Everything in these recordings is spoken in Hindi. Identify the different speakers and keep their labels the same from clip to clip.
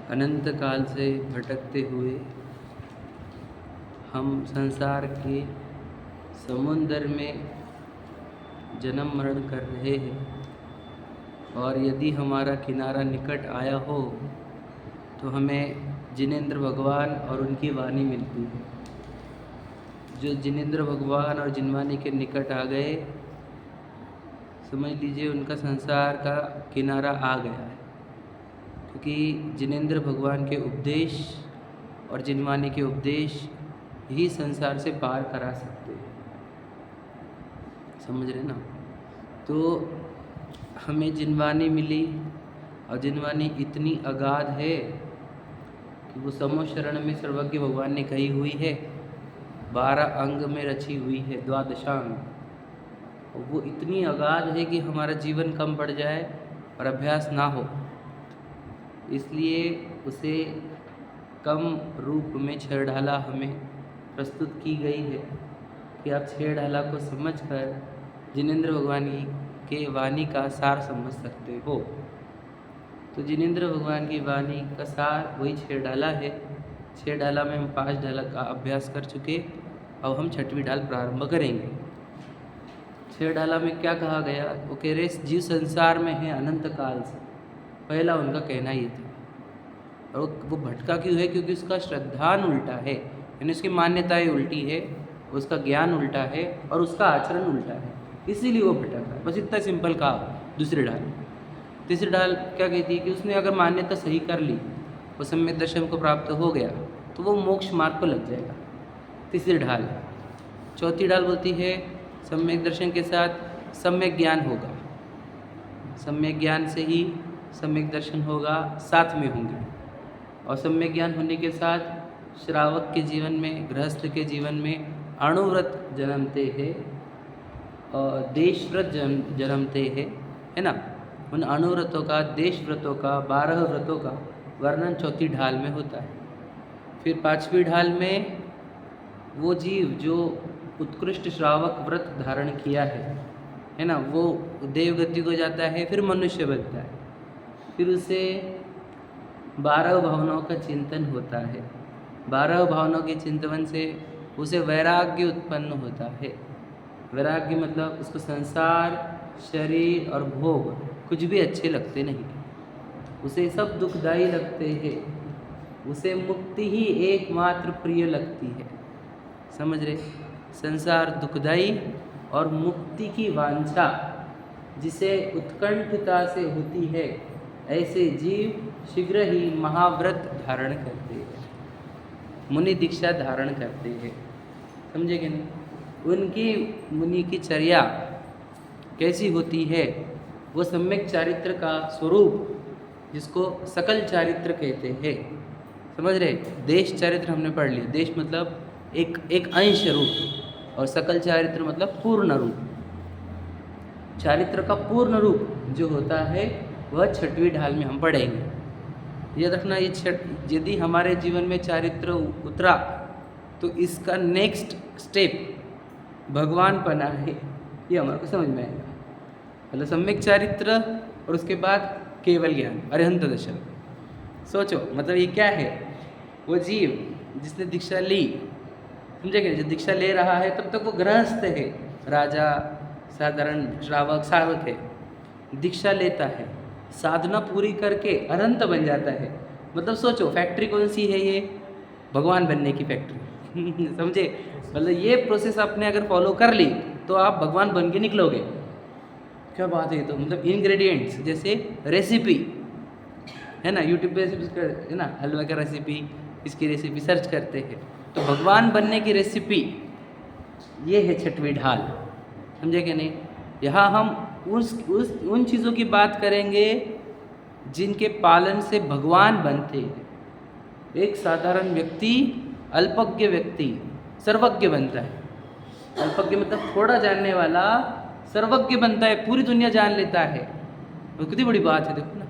Speaker 1: अनंत काल से भटकते हुए हम संसार के समुद्र में जन्म मरण कर रहे हैं, और यदि हमारा किनारा निकट आया हो तो हमें जिनेंद्र भगवान और उनकी वाणी मिलती है। जो जिनेंद्र भगवान और जिनवानी के निकट आ गए, समझ लीजिए उनका संसार का किनारा आ गया है, क्योंकि जिनेंद्र भगवान के उपदेश और जिनवानी के उपदेश ही संसार से पार करा सकते हैं। समझ रहे ना? तो हमें जिनवानी मिली, और जिनवानी इतनी अगाध है कि वो समो शरण में सर्वज्ञ भगवान ने कही हुई है, 12 अंग में रची हुई है, द्वादशांग। और वो इतनी अगाध है कि हमारा जीवन कम पड़ जाए और अभ्यास ना हो, इसलिए उसे कम रूप में छह ढाला हमें प्रस्तुत की गई है कि आप छह ढाला को समझकर जिनेंद्र भगवान के वाणी का सार समझ सकते हो। तो जिनेंद्र भगवान की वाणी का सार वही छह ढाला है। छह ढाला में हम 5 ढाला का अभ्यास कर चुके, अब हम 6वीं ढाल प्रारंभ करेंगे। छह ढाला में क्या कहा गया? वो कह रहे जीव संसार में है अनंत काल से, पहला उनका कहना ये था। और वो भटका क्यों है? क्योंकि उसका श्रद्धान उल्टा है, यानी उसकी मान्यताएं उल्टी है, उसका ज्ञान उल्टा है और उसका आचरण उल्टा है, इसीलिए वो भटक रहा है। बस इतना सिंपल कहा। दूसरी ढाल, तीसरी ढाल क्या कहती है कि उसने अगर मान्यता सही कर ली, वो सम्यक दर्शन को प्राप्त हो गया, तो वो मोक्ष मार्ग पर लग जाएगा। तीसरी ढाल। चौथी ढाल बोलती है सम्यक दर्शन के साथ सम्यक ज्ञान होगा, सम्यक ज्ञान से ही सम्यक दर्शन होगा, साथ में होंगे। और सम्यक ज्ञान होने के साथ श्रावक के जीवन में, गृहस्थ के जीवन में अणुव्रत जन्मते हैं और देशव्रत जन्मते हैं, है ना? उन अणुव्रतों का, देश व्रतों का, 12 व्रतों का वर्णन चौथी ढाल में होता है। फिर 5वीं ढाल में वो जीव जो उत्कृष्ट श्रावक व्रत धारण किया है ना, वो देवगति को जाता है, फिर मनुष्य बनता है। फिर उसे 12 भावनाओं का चिंतन होता है। 12 भावनाओं के चिंतन से उसे वैराग्य उत्पन्न होता है। वैराग्य मतलब उसको संसार, शरीर और भोग कुछ भी अच्छे लगते नहीं, उसे सब दुखदाई लगते हैं, उसे मुक्ति ही एकमात्र प्रिय लगती है। समझ रहे? संसार दुखदाई और मुक्ति की वांछा जिसे उत्कंठता से होती है, ऐसे जीव शीघ्र ही महाव्रत धारण करते हैं, मुनि दीक्षा धारण करते हैं। समझे कि नहीं? उनकी मुनि की चर्या कैसी होती है? वो सम्यक चारित्र का स्वरूप, जिसको सकल चारित्र कहते हैं। समझ रहे? देश चारित्र हमने पढ़ लिया। देश मतलब एक अंश रूप, और सकल चारित्र मतलब पूर्ण रूप। चारित्र का पूर्ण रूप जो होता है वह 6वीं ढाल में हम पढ़ेंगे। याद रखना, ये यदि हमारे जीवन में चारित्र उतरा तो इसका नेक्स्ट स्टेप भगवान पना है, ये हमारे को समझ में आएगा। मतलब सम्यक चारित्र और उसके बाद केवल ज्ञान, अरिहंत दशा। सोचो, मतलब ये क्या है? वो जीव जिसने दीक्षा ली, समझे कि जो दीक्षा ले रहा है तब तक वो गृहस्थ है, राजा, साधारण श्रावक, साधक है। दीक्षा लेता है, साधना पूरी करके अनंत बन जाता है। मतलब सोचो, फैक्ट्री कौन सी है? ये भगवान बनने की फैक्ट्री। समझे? मतलब ये प्रोसेस आपने अगर फॉलो कर ली तो आप भगवान बन के निकलोगे। क्या बात है! तो मतलब इंग्रेडिएंट्स, जैसे रेसिपी है ना, यूट्यूब पे है ना, हलवा का रेसिपी, इसकी रेसिपी सर्च करते हैं, तो भगवान बनने की रेसिपी ये है 6वीं ढाल। समझे कि नहीं? यहाँ हम उन चीज़ों की बात करेंगे जिनके पालन से भगवान बनते हैं। एक साधारण व्यक्ति, अल्पज्ञ व्यक्ति सर्वज्ञ बनता है। अल्पज्ञ मतलब थोड़ा जानने वाला सर्वज्ञ बनता है, पूरी दुनिया जान लेता है। वो कितनी बड़ी बात है, देखो ना।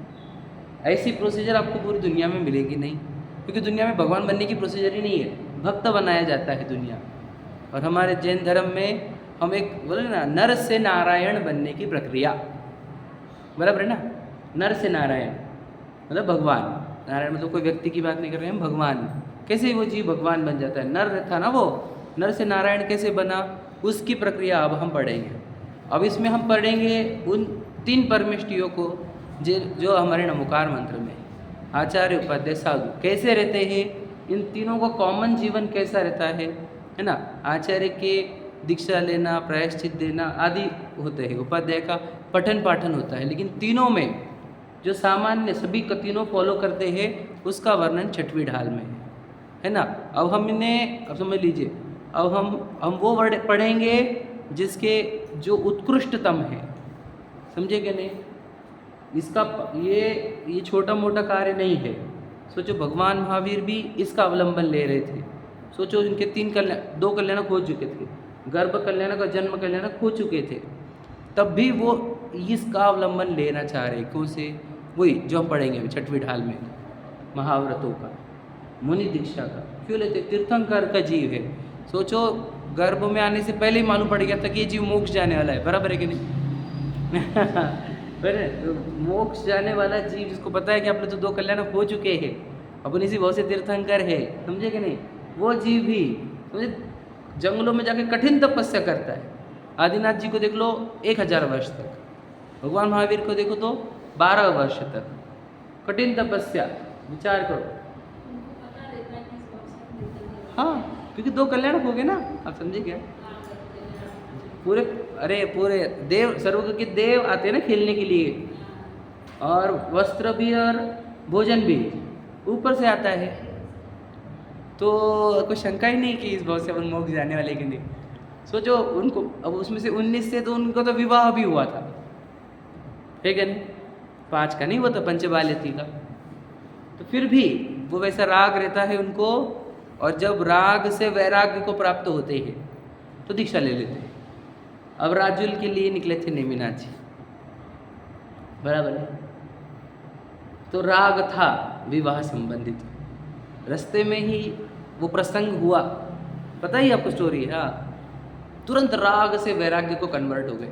Speaker 1: ऐसी प्रोसीजर आपको पूरी दुनिया में मिलेगी नहीं, क्योंकि दुनिया में भगवान बनने की प्रोसीजर ही नहीं है, भक्त बनाया जाता है दुनिया। और हमारे जैन धर्म में हम एक बोले ना, नर से नारायण बनने की प्रक्रिया, बराबर है ना? नर से नारायण मतलब भगवान, नारायण मतलब कोई व्यक्ति की बात नहीं कर रहे हैं, भगवान। कैसे वो जीव भगवान बन जाता है? नर था ना वो, नर से नारायण कैसे बना, उसकी प्रक्रिया अब हम पढ़ेंगे। अब इसमें हम पढ़ेंगे उन 3 परमेष्टियों को जो हमारे नमोकार मंत्र में, आचार्य उपाध्याय साधु कैसे रहते हैं, इन तीनों का कॉमन जीवन कैसा रहता है ना। आचार्य के दीक्षा लेना, प्रायश्चित देना आदि होते हैं, उपाध्याय का पठन पाठन होता है, लेकिन तीनों में जो सामान्य सभी तीनों फॉलो करते हैं उसका वर्णन 6वीं ढाल में है ना। अब अब समझ लीजिए, अब हम वो वर्ड पढ़ेंगे जिसके जो उत्कृष्टतम है, समझे कि नहीं। इसका ये छोटा मोटा कार्य नहीं है। सोचो भगवान महावीर भी इसका अवलंबन ले रहे थे। सोचो इनके 2 कल्याणक हो चुके थे, गर्भ कल्याणक और जन्म कल्याणक हो चुके थे, तब भी वो इसका अवलंबन लेना चाह रहे। क्यों से? वही जो हम पढ़ेंगे अभी 6वीं ढाल में, महाव्रतों का, मुनि दीक्षा का। क्यों लेते? तीर्थंकर का जीव है। सोचो गर्भ में आने से पहले ही मालूम पड़ गया था कि ये जीव मोक्ष जाने वाला है, बराबर है कि नहीं? तो मोक्ष जाने वाला जीव जिसको पता है कि अपने तो 2 कल्याणक हो चुके हैं, अपन इसी बहुत से तीर्थंकर है, समझे कि नहीं। वो जीव भी समझे जंगलों में जाके कठिन तपस्या करता है। आदिनाथ जी को देख लो 1000 वर्ष तक, भगवान महावीर को देखो तो 12 वर्ष तक कठिन तपस्या। विचार करो। हाँ, क्योंकि 2 कल्याणक हो गए ना, आप समझे क्या। पूरे देव, स्वर्ग के देव आते हैं ना खेलने के लिए, और वस्त्र भी और भोजन भी ऊपर से आता है। तो कोई शंका ही नहीं कि इस भाव से अपन मोक्ष जाने वाले कि नहीं। सोचो उनको, अब उसमें से 19 से तो उनको तो विवाह भी हुआ था, ठीक है नहीं, 5 का नहीं हुआ था, पंचबाल्यती का। तो फिर भी वो वैसा राग रहता है उनको, और जब राग से वैराग्य को प्राप्त होते हैं तो दीक्षा ले लेते हैं। अब राजुल के लिए निकले थे नेमिनाथ जी, बराबर है। तो राग था विवाह संबंधित, रास्ते में ही वो प्रसंग हुआ, पता ही आपको स्टोरी है। हाँ, तुरंत राग से वैराग्य को कन्वर्ट हो गए।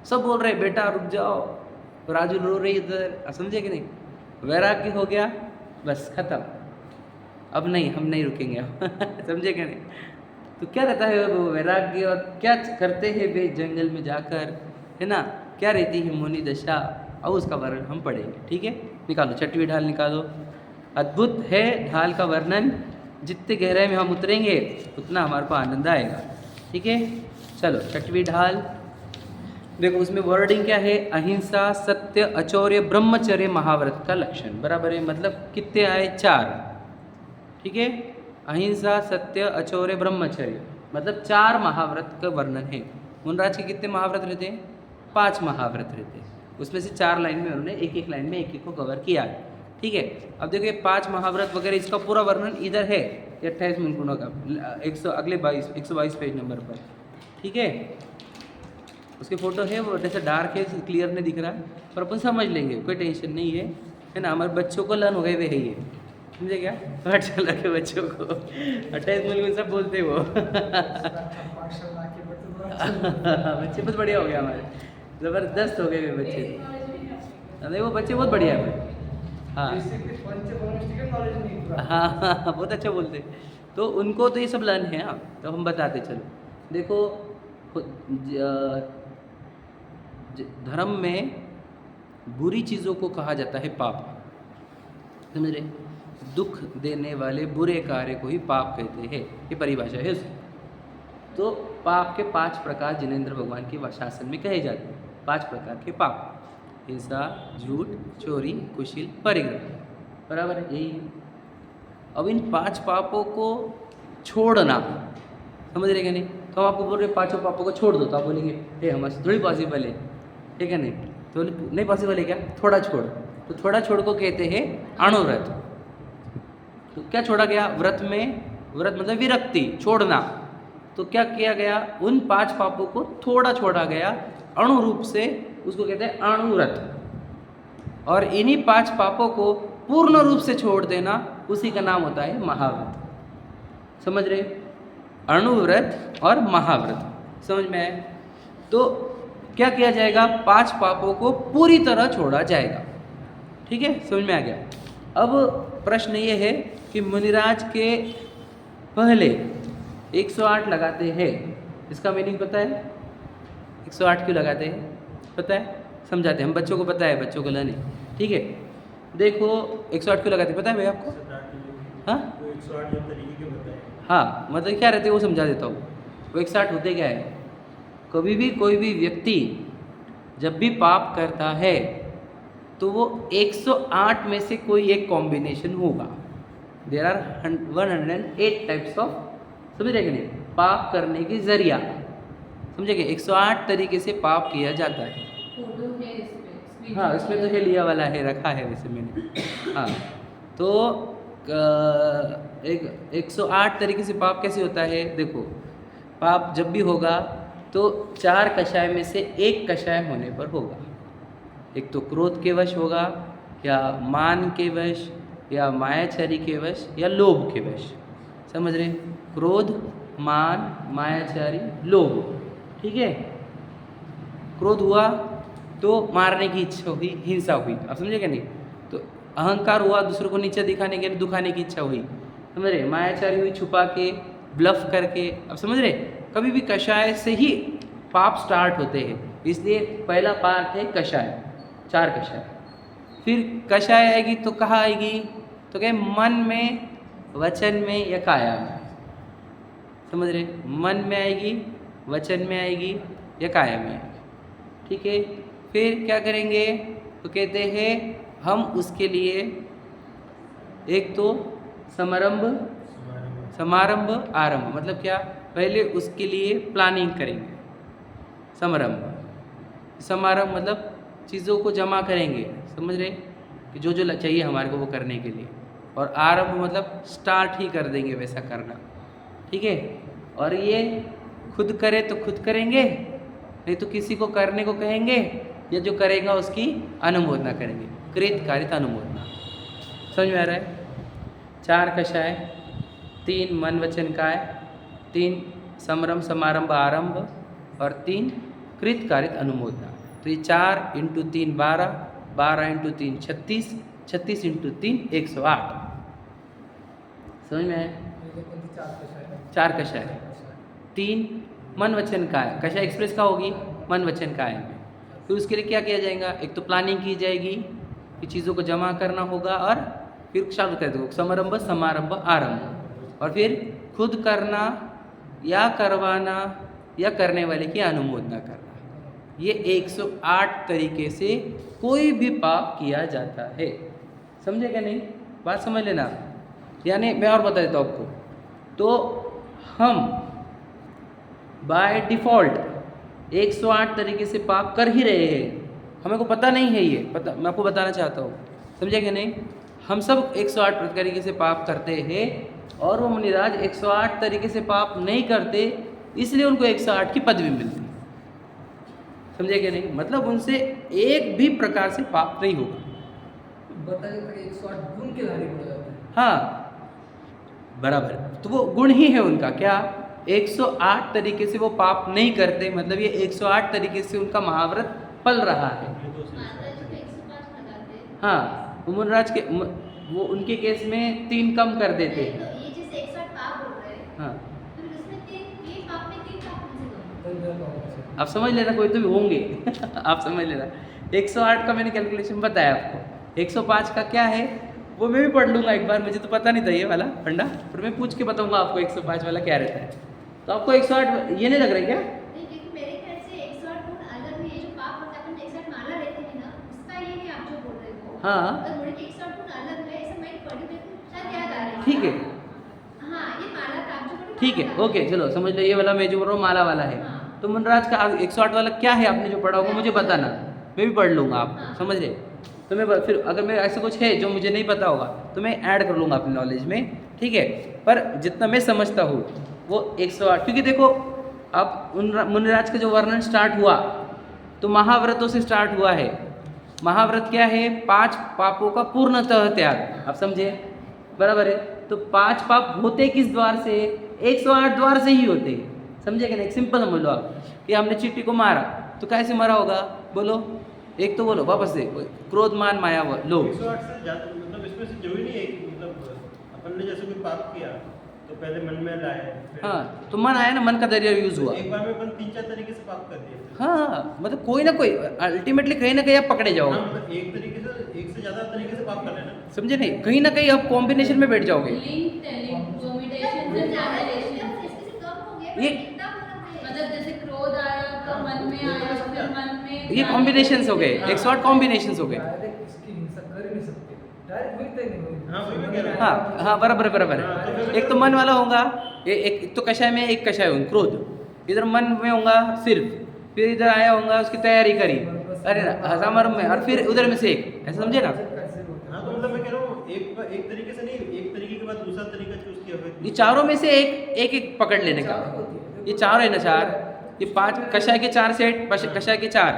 Speaker 1: सब बोल रहे बेटा रुक जाओ, राजुल रो रही इधर, समझे कि नहीं। वैराग्य हो गया, बस खत्म, अब नहीं, हम नहीं रुकेंगे समझे क्या नहीं। तो क्या रहता है वो वैराग्य, और क्या करते हैं वे जंगल में जाकर, है ना, क्या रहती है मुनि दशा, और उसका वर्णन हम पढ़ेंगे। ठीक है, निकालो 6वीं ढाल निकालो। अद्भुत है ढाल का वर्णन, जितने गहराई में हम उतरेंगे उतना हमारे को आनंद आएगा। ठीक है, चलो 6वीं ढाल देखो, उसमें वर्डिंग क्या है, अहिंसा, सत्य, अचौर्य, ब्रह्मचर्य महाव्रत का लक्षण, बराबर है। मतलब कितने आए? 4। ठीक है, अहिंसा, सत्य, अचौर्य, ब्रह्मचर्य, मतलब 4 महाव्रत का वर्णन है। मुनराज के कितने महाव्रत रहते हैं? 5 महाव्रत रहते हैं। उसमें से 4 लाइन में उन्होंने एक लाइन में एक को कवर किया है। ठीक है, अब देखिए 5 महाव्रत वगैरह इसका पूरा वर्णन इधर है 28 मुनकुनों का, 122 पेज नंबर पर। ठीक है, उसके फोटो है, वो जैसे डार्क है, क्लियर नहीं दिख रहा है, पर अपन समझ लेंगे, कोई टेंशन नहीं है ना। हमारे बच्चों को लर्न हो गए वे है ये, समझे क्या, अच्छा लगे बच्चों को। 28 मुल्क में सब बोलते वो बच्चे बहुत बढ़िया हो गए हमारे, ज़बरदस्त हो गए वे बच्चे। नहीं, वो बच्चे बहुत बढ़िया है। हाँ हाँ, बहुत अच्छा बोलते। तो उनको तो ये सब लर्न है। हाँ, तो हम बताते चलो। देखो धर्म में बुरी चीज़ों को कहा जाता है पाप, समझ रहे। दुख देने वाले बुरे कार्य को ही पाप कहते हैं, ये परिभाषा है उसकी। तो पाप के 5 प्रकार जिनेंद्र भगवान के शासन में कहे जाते हैं। 5 प्रकार के पाप, हिंसा, झूठ, चोरी, कुशील, परिग्रह, बराबर है, यही है। अब इन 5 पापों को छोड़ना, समझ रहे क्या नहीं। तो हम आपको बोल रहे 5 पापों को छोड़ दो, तो आप बोलेंगे हे हमारे थोड़ी पॉसिबल है, ठीक है नहीं, तो नहीं पॉसिबल है क्या, थोड़ा छोड़। तो थोड़ा छोड़ को कहते हैं अणुव्रत। तो क्या छोड़ा गया व्रत में? व्रत मतलब विरक्ति, छोड़ना। तो क्या किया गया, उन 5 पापों को थोड़ा छोड़ा गया अणु रूप से, उसको कहते हैं अणुव्रत। और इन्हीं 5 पापों को पूर्ण रूप से छोड़ देना, उसी का नाम होता है महाव्रत। समझ रहे, अणुव्रत और महाव्रत समझ में आए। तो क्या किया जाएगा, 5 पापों को पूरी तरह छोड़ा जाएगा। ठीक है, समझ में आ गया। अब प्रश्न ये है कि मुनिराज के पहले 108 लगाते हैं, इसका मीनिंग पता है? 108 क्यों लगाते हैं पता है? समझाते हैं, हम बच्चों को पता है, बच्चों को नहीं, ठीक है। देखो 108 क्यों लगाते हैं पता है भैया आपको? हाँ
Speaker 2: 108 जो तरीके के बताए।
Speaker 1: हाँ, मतलब क्या रहते हैं वो समझा देता हूँ। वो 108 होते क्या है, कभी भी कोई भी व्यक्ति जब भी पाप करता है तो वो 108 में से कोई एक कॉम्बिनेशन होगा। देयर आर 108 टाइप्स ऑफ, समझ रहे कि नहीं, पाप करने के जरिया, समझेंगे 108 तरीके से पाप किया जाता है।
Speaker 3: फोटो है इसमें,
Speaker 1: हाँ इसमें तो है, लिया वाला है, रखा है वैसे मैंने। हाँ तो एक 108 तरीके से पाप कैसे होता है, देखो पाप जब भी होगा तो 4 कषाय में से एक कषाय होने पर होगा। एक तो क्रोध के वश होगा, या मान के वश, या मायाचारी के वश, या लोभ के वश, समझ रहे? क्रोध, मान, मायाचारी, लोभ, ठीक है। क्रोध हुआ तो मारने की इच्छा हुई, हिंसा हुई, आप समझे क्या नहीं? तो अहंकार हुआ, दूसरों को नीचे दिखाने के लिए दुखाने की इच्छा हुई, समझ रहे? मायाचारी हुई, छुपा के, ब्लफ करके, अब समझ रहे? कभी भी कषाय से ही पाप स्टार्ट होते हैं, इसलिए पहला पार्ट है कषाय, 4 कषाय। फिर कषाय आएगी तो कहाँ आएगी, तो क्या मन में, वचन में, या काया में, समझ रहे? मन में आएगी, वचन में आएगी, या काया में आएगी, ठीक है। फिर क्या करेंगे, तो कहते हैं हम उसके लिए एक तो समारंभ आरंभ, मतलब क्या, पहले उसके लिए प्लानिंग करेंगे। समारंभ मतलब चीज़ों को जमा करेंगे, समझ रहे? कि जो जो चाहिए हमारे को वो करने के लिए। और आरंभ मतलब स्टार्ट ही कर देंगे वैसा करना, ठीक है। और ये खुद करे तो खुद करेंगे, नहीं तो किसी को करने को कहेंगे, या जो करेगा उसकी अनुमोदना करेंगे, कृत कारित अनुमोदना। समझ में आ रहा है? 4 कषाय, 3 मन वचन काय, 3 समरम समारंभ आरंभ, और 3 कृत कारित अनुमोदना। तो ये 4 × 3 12, 12 × 3 36, 36 × 3 108। समझ में आया? 4 कषाय, 3 मन वचन काय, कषाय एक्सप्रेस का होगी मन वचन काय में। फिर उसके लिए क्या किया जाएगा, एक तो प्लानिंग की जाएगी कि चीज़ों को जमा करना होगा, और फिर चालू कर दो समारंभ समारंभ आरंभ, और फिर खुद करना या करवाना या करने वाले की अनुमोदना करना। ये 108 तरीके से कोई भी पाप किया जाता है, समझे क्या नहीं? बात समझ लेना। यानी मैं और बता देता हूँ आपको, तो हम बाय डिफ़ॉल्ट 108 तरीके से पाप कर ही रहे हैं, हमें को पता नहीं है, ये पता मैं आपको बताना चाहता हूँ, समझे क्या नहीं? हम सब 108 तरीके से पाप करते हैं, और वो मुनिराज 108 तरीके से पाप नहीं करते, इसलिए उनको 108 की पदवी मिलती, समझे क्या नहीं? मतलब उनसे एक भी प्रकार से पाप नहीं होगा।
Speaker 3: बताया जाता है 108 गुण के धारी बोला जाता है।
Speaker 1: हाँ बराबर, तो वो गुण ही है उनका, क्या 108 तरीके से वो पाप नहीं करते, मतलब ये 108 तरीके से उनका महाव्रत पल रहा है। हाँ मुनिराज के वो उनके केस में 3 कम कर देते हैं। हाँ आप समझ लेना, कोई तो भी होंगे आप समझ लेना। 108 का मैंने कैलकुलेशन बताया आपको, 105 का क्या है वो मैं भी पढ़ लूँगा एक बार, मुझे तो पता नहीं था ये वाला फंडा, पर मैं पूछ के बताऊँगा आपको 105 वाला क्या रहता है। तो आपको 108 ये नहीं लग रहा है क्या? हाँ ठीक है, ठीक है, ओके चलो समझ लो, ये वाला मैं जो बोल रहा हूँ माला वाला है। तो मुनिराज का 108 वाला क्या है, आपने जो पढ़ा होगा मुझे बताना, मैं भी पढ़ लूँगा आपको, समझ रहे? तो मैं फिर अगर मैं ऐसा कुछ है जो मुझे नहीं पता होगा तो मैं ऐड कर लूँगा अपनी नॉलेज में, ठीक है। पर जितना मैं समझता हूँ वो 108, क्योंकि देखो अब मुनिराज का जो वर्णन स्टार्ट हुआ तो महाव्रतों से स्टार्ट हुआ है। महाव्रत क्या है? 5 पापों का पूर्णतः त्याग, आप समझे? बराबर है। तो 5 पाप होते किस द्वार से? 108 द्वार से ही होते, समझे क्या? एक सिंपल समझ लो आप कि हमने चींटी को मारा तो कैसे मारा होगा, बोलो एक तो बोलो वापस से, क्रोध मान माया लोभ।
Speaker 2: 108 से ज़्यादा मतलब इसमें से जरूरी नहीं है कि मतलब अपन ने जैसे कोई पाप किया तो पहले मन में लाए फिर
Speaker 1: हाँ, तो मन आया ना, मन का दरिया यूज हुआ।
Speaker 2: एक बार में अपन 3-4 तरीके से पाप कर दिए फिर।
Speaker 1: हाँ, मतलब कोई ना कोई अल्टीमेटली कहीं ना कहीं आप पकड़े
Speaker 2: हाँ,
Speaker 1: जाओगे।
Speaker 2: मतलब एक तरीके से एक से ज्यादा तरीके से पाप कर लेना।
Speaker 1: समझे नहीं, कहीं ना कहीं आप कॉम्बिनेशन में बैठ जाओगे।
Speaker 4: लिंक टेलिंग कोमिटेशन से रिलेशन
Speaker 1: ये
Speaker 4: मतलब जैसे क्रोध आया तो मन में आया, फिर मन में
Speaker 1: ये कॉम्बिनेशंस हो गए, एक शॉर्ट कॉम्बिनेशंस हो गए।
Speaker 3: डायरेक्ट इसकी हिंसा कर ही नहीं सकते, डायरेक्ट वही तय नहीं होगी।
Speaker 2: हाँ, वही मैं कह रहा हूँ।
Speaker 1: हाँ हाँ, बराबर बराबर है। एक तो मन वाला होगा, एक तो कषाय में, एक कषाय होगा क्रोध। इधर मन में होगा सिर्फ, फिर इधर आया होगा उसकी तैयारी करी, अरे ना समारंभ में, और फिर उधर में से एक, ऐसा समझे ना।
Speaker 2: हाँ, तो मतलब मैं कह रहा हूँ एक तरीके से नहीं, एक तरीके के बाद दूसरा तरीका चूज किया फिर।
Speaker 1: ये चारों में से एक पकड़ लेने का। ये चार है ना, चार, ये 5 कषाय के 4 सेट, कषाय के 4,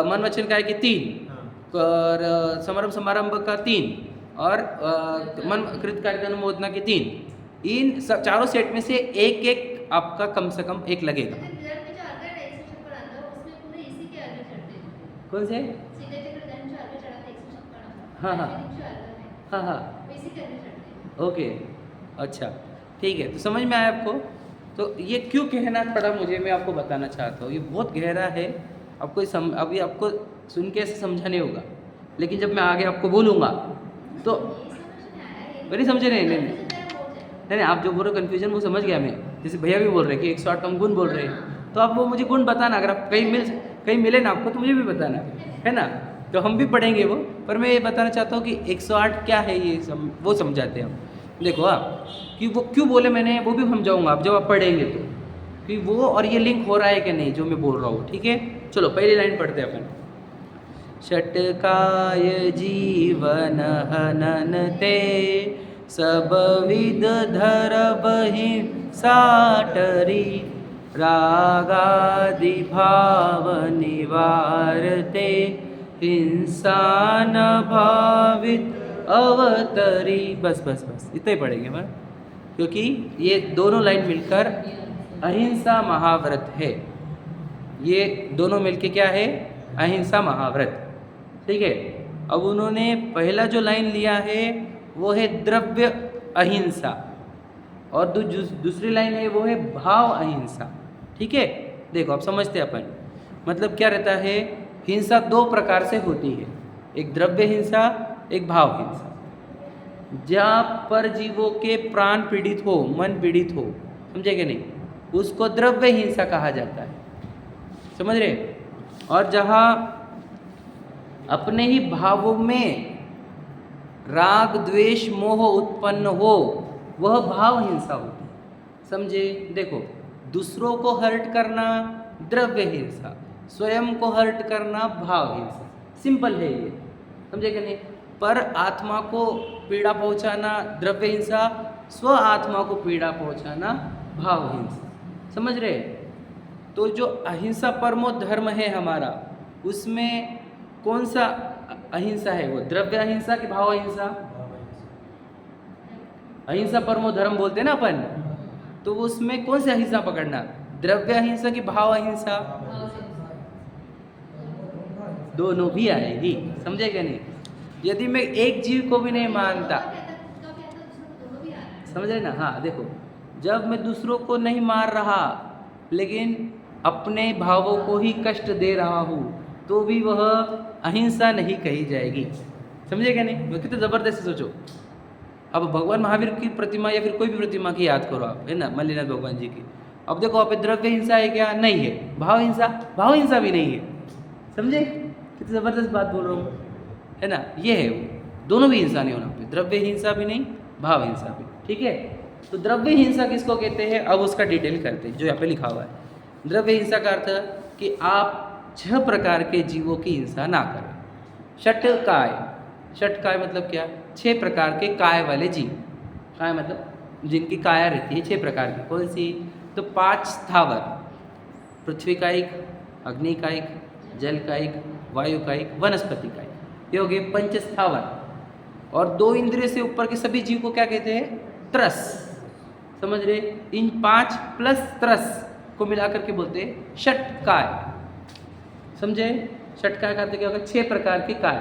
Speaker 1: मन वचन काय के 3,
Speaker 2: हाँ,
Speaker 1: और समारंभ का 3, और मन कृत कार्य अनुमोदना के 3। इन चारों सेट में से एक आपका कम से कम एक लगेगा। कौन से? हाँ हाँ हाँ हाँ, ओके, अच्छा ठीक है, तो समझ में आया आपको। तो ये क्यों कहना पड़ा मुझे, मैं आपको बताना चाहता हूँ। ये बहुत गहरा है, आपको अभी आपको सुन के ऐसे समझा नहीं होगा, लेकिन जब मैं आगे आपको बोलूँगा तो नहीं समझे। नहीं, आप जो बोल रहे हो कन्फ्यूजन वो समझ गया मैं। जैसे भैया भी बोल रहे हैं कि 108 हम गुण बोल रहे हैं, तो आप वो मुझे गुण बताना, अगर आप कहीं मिले ना आपको तो मुझे भी बताना, है ना। तो हम भी पढ़ेंगे वो, पर मैं ये बताना चाहता हूँ कि 108 क्या है, ये वो समझाते हैं हम। देखो आप कि वो क्यों बोले मैंने, वो भी समझाऊंगा आप जब आप पढ़ेंगे तो, कि वो और ये लिंक हो रहा है कि नहीं जो मैं बोल रहा हूँ। ठीक है, चलो पहली लाइन पढ़ते हैं अपन। षटकाय जीवन हनन ते सब विध धर बहि साटरी रागादि भाव निवारते हिंसा न भावित अवतरी। बस इतना ही पढ़ेंगे मैं, क्योंकि ये दोनों लाइन मिलकर अहिंसा महाव्रत है। ये दोनों मिलके क्या है? अहिंसा महाव्रत। ठीक है, अब उन्होंने पहला जो लाइन लिया है वो है द्रव्य अहिंसा, और दूसरी लाइन है वो है भाव अहिंसा। ठीक है, देखो आप समझते हैं अपन, मतलब क्या रहता है, हिंसा 2 प्रकार से होती है, एक द्रव्य हिंसा, एक भाव हिंसा। जहाँ पर जीवों के प्राण पीड़ित हो, मन पीड़ित हो, समझे कि नहीं, उसको द्रव्य हिंसा कहा जाता है, समझ रहे। और जहाँ अपने ही भावों में राग द्वेष मोह उत्पन्न हो, वह भाव हिंसा होती है, समझे। देखो, दूसरों को हर्ट करना द्रव्य हिंसा, स्वयं को हर्ट करना भाव हिंसा, सिंपल है ये, समझे कि नहीं। पर आत्मा को पीड़ा पहुंचाना द्रव्य हिंसा, स्व आत्मा को पीड़ा पहुंचाना भाव हिंसा, समझ रहे। तो जो अहिंसा परमो धर्म है हमारा, उसमें कौन सा अहिंसा है? वो द्रव्य अहिंसा कि भाव अहिंसा? अहिंसा परमो धर्म बोलते हैं ना अपन, तो उसमें कौन सा अहिंसा पकड़ना? द्रव्य अहिंसा कि भाव अहिंसा? दोनों भी आएगी, समझे क्या नहीं। यदि मैं एक जीव को भी नहीं मानता, समझ रहे ना। हाँ देखो, जब मैं दूसरों को नहीं मार रहा लेकिन अपने भावों को ही कष्ट दे रहा हूँ, तो भी वह अहिंसा नहीं कही जाएगी, समझे क्या नहीं। कितने ज़बरदस्त सोचो। अब भगवान महावीर की प्रतिमा या फिर कोई भी प्रतिमा की याद करो आप, है ना, मल्लीनाथ भगवान जी की। अब देखो, आप द्रव्य हिंसा है क्या? नहीं है। भाव हिंसा भी नहीं है, समझे। कितनी ज़बरदस्त बात बोल रहा हूँ, है ना। ये है, दोनों भी हिंसा नहीं होना पे, द्रव्य हिंसा भी नहीं, भाव हिंसा भी। ठीक है, तो द्रव्य हिंसा किसको कहते हैं, अब उसका डिटेल करते हैं, जो यहाँ पे लिखा हुआ है। द्रव्य हिंसा का अर्थ कि आप 6 प्रकार के जीवों की हिंसा ना करें। षटकाय मतलब क्या? 6 प्रकार के काय वाले जीव। काय मतलब जिनकी काया रहती है 6 प्रकार की। कौन सी? तो 5 स्थावर, पृथ्वी कायिक, अग्नि कायिक, जल कायिक, वायु कायिक, वनस्पति कायिक, ये हो गए 5 स्थावर। और 2 इंद्रिय से ऊपर के सभी जीव को क्या कहते हैं? त्रस, समझ रहे। इन 5 प्लस त्रस को मिलाकर के बोलते हैं षटकाय, समझे। षटकाय का अर्थ क्या होगा? 6 प्रकार के काय,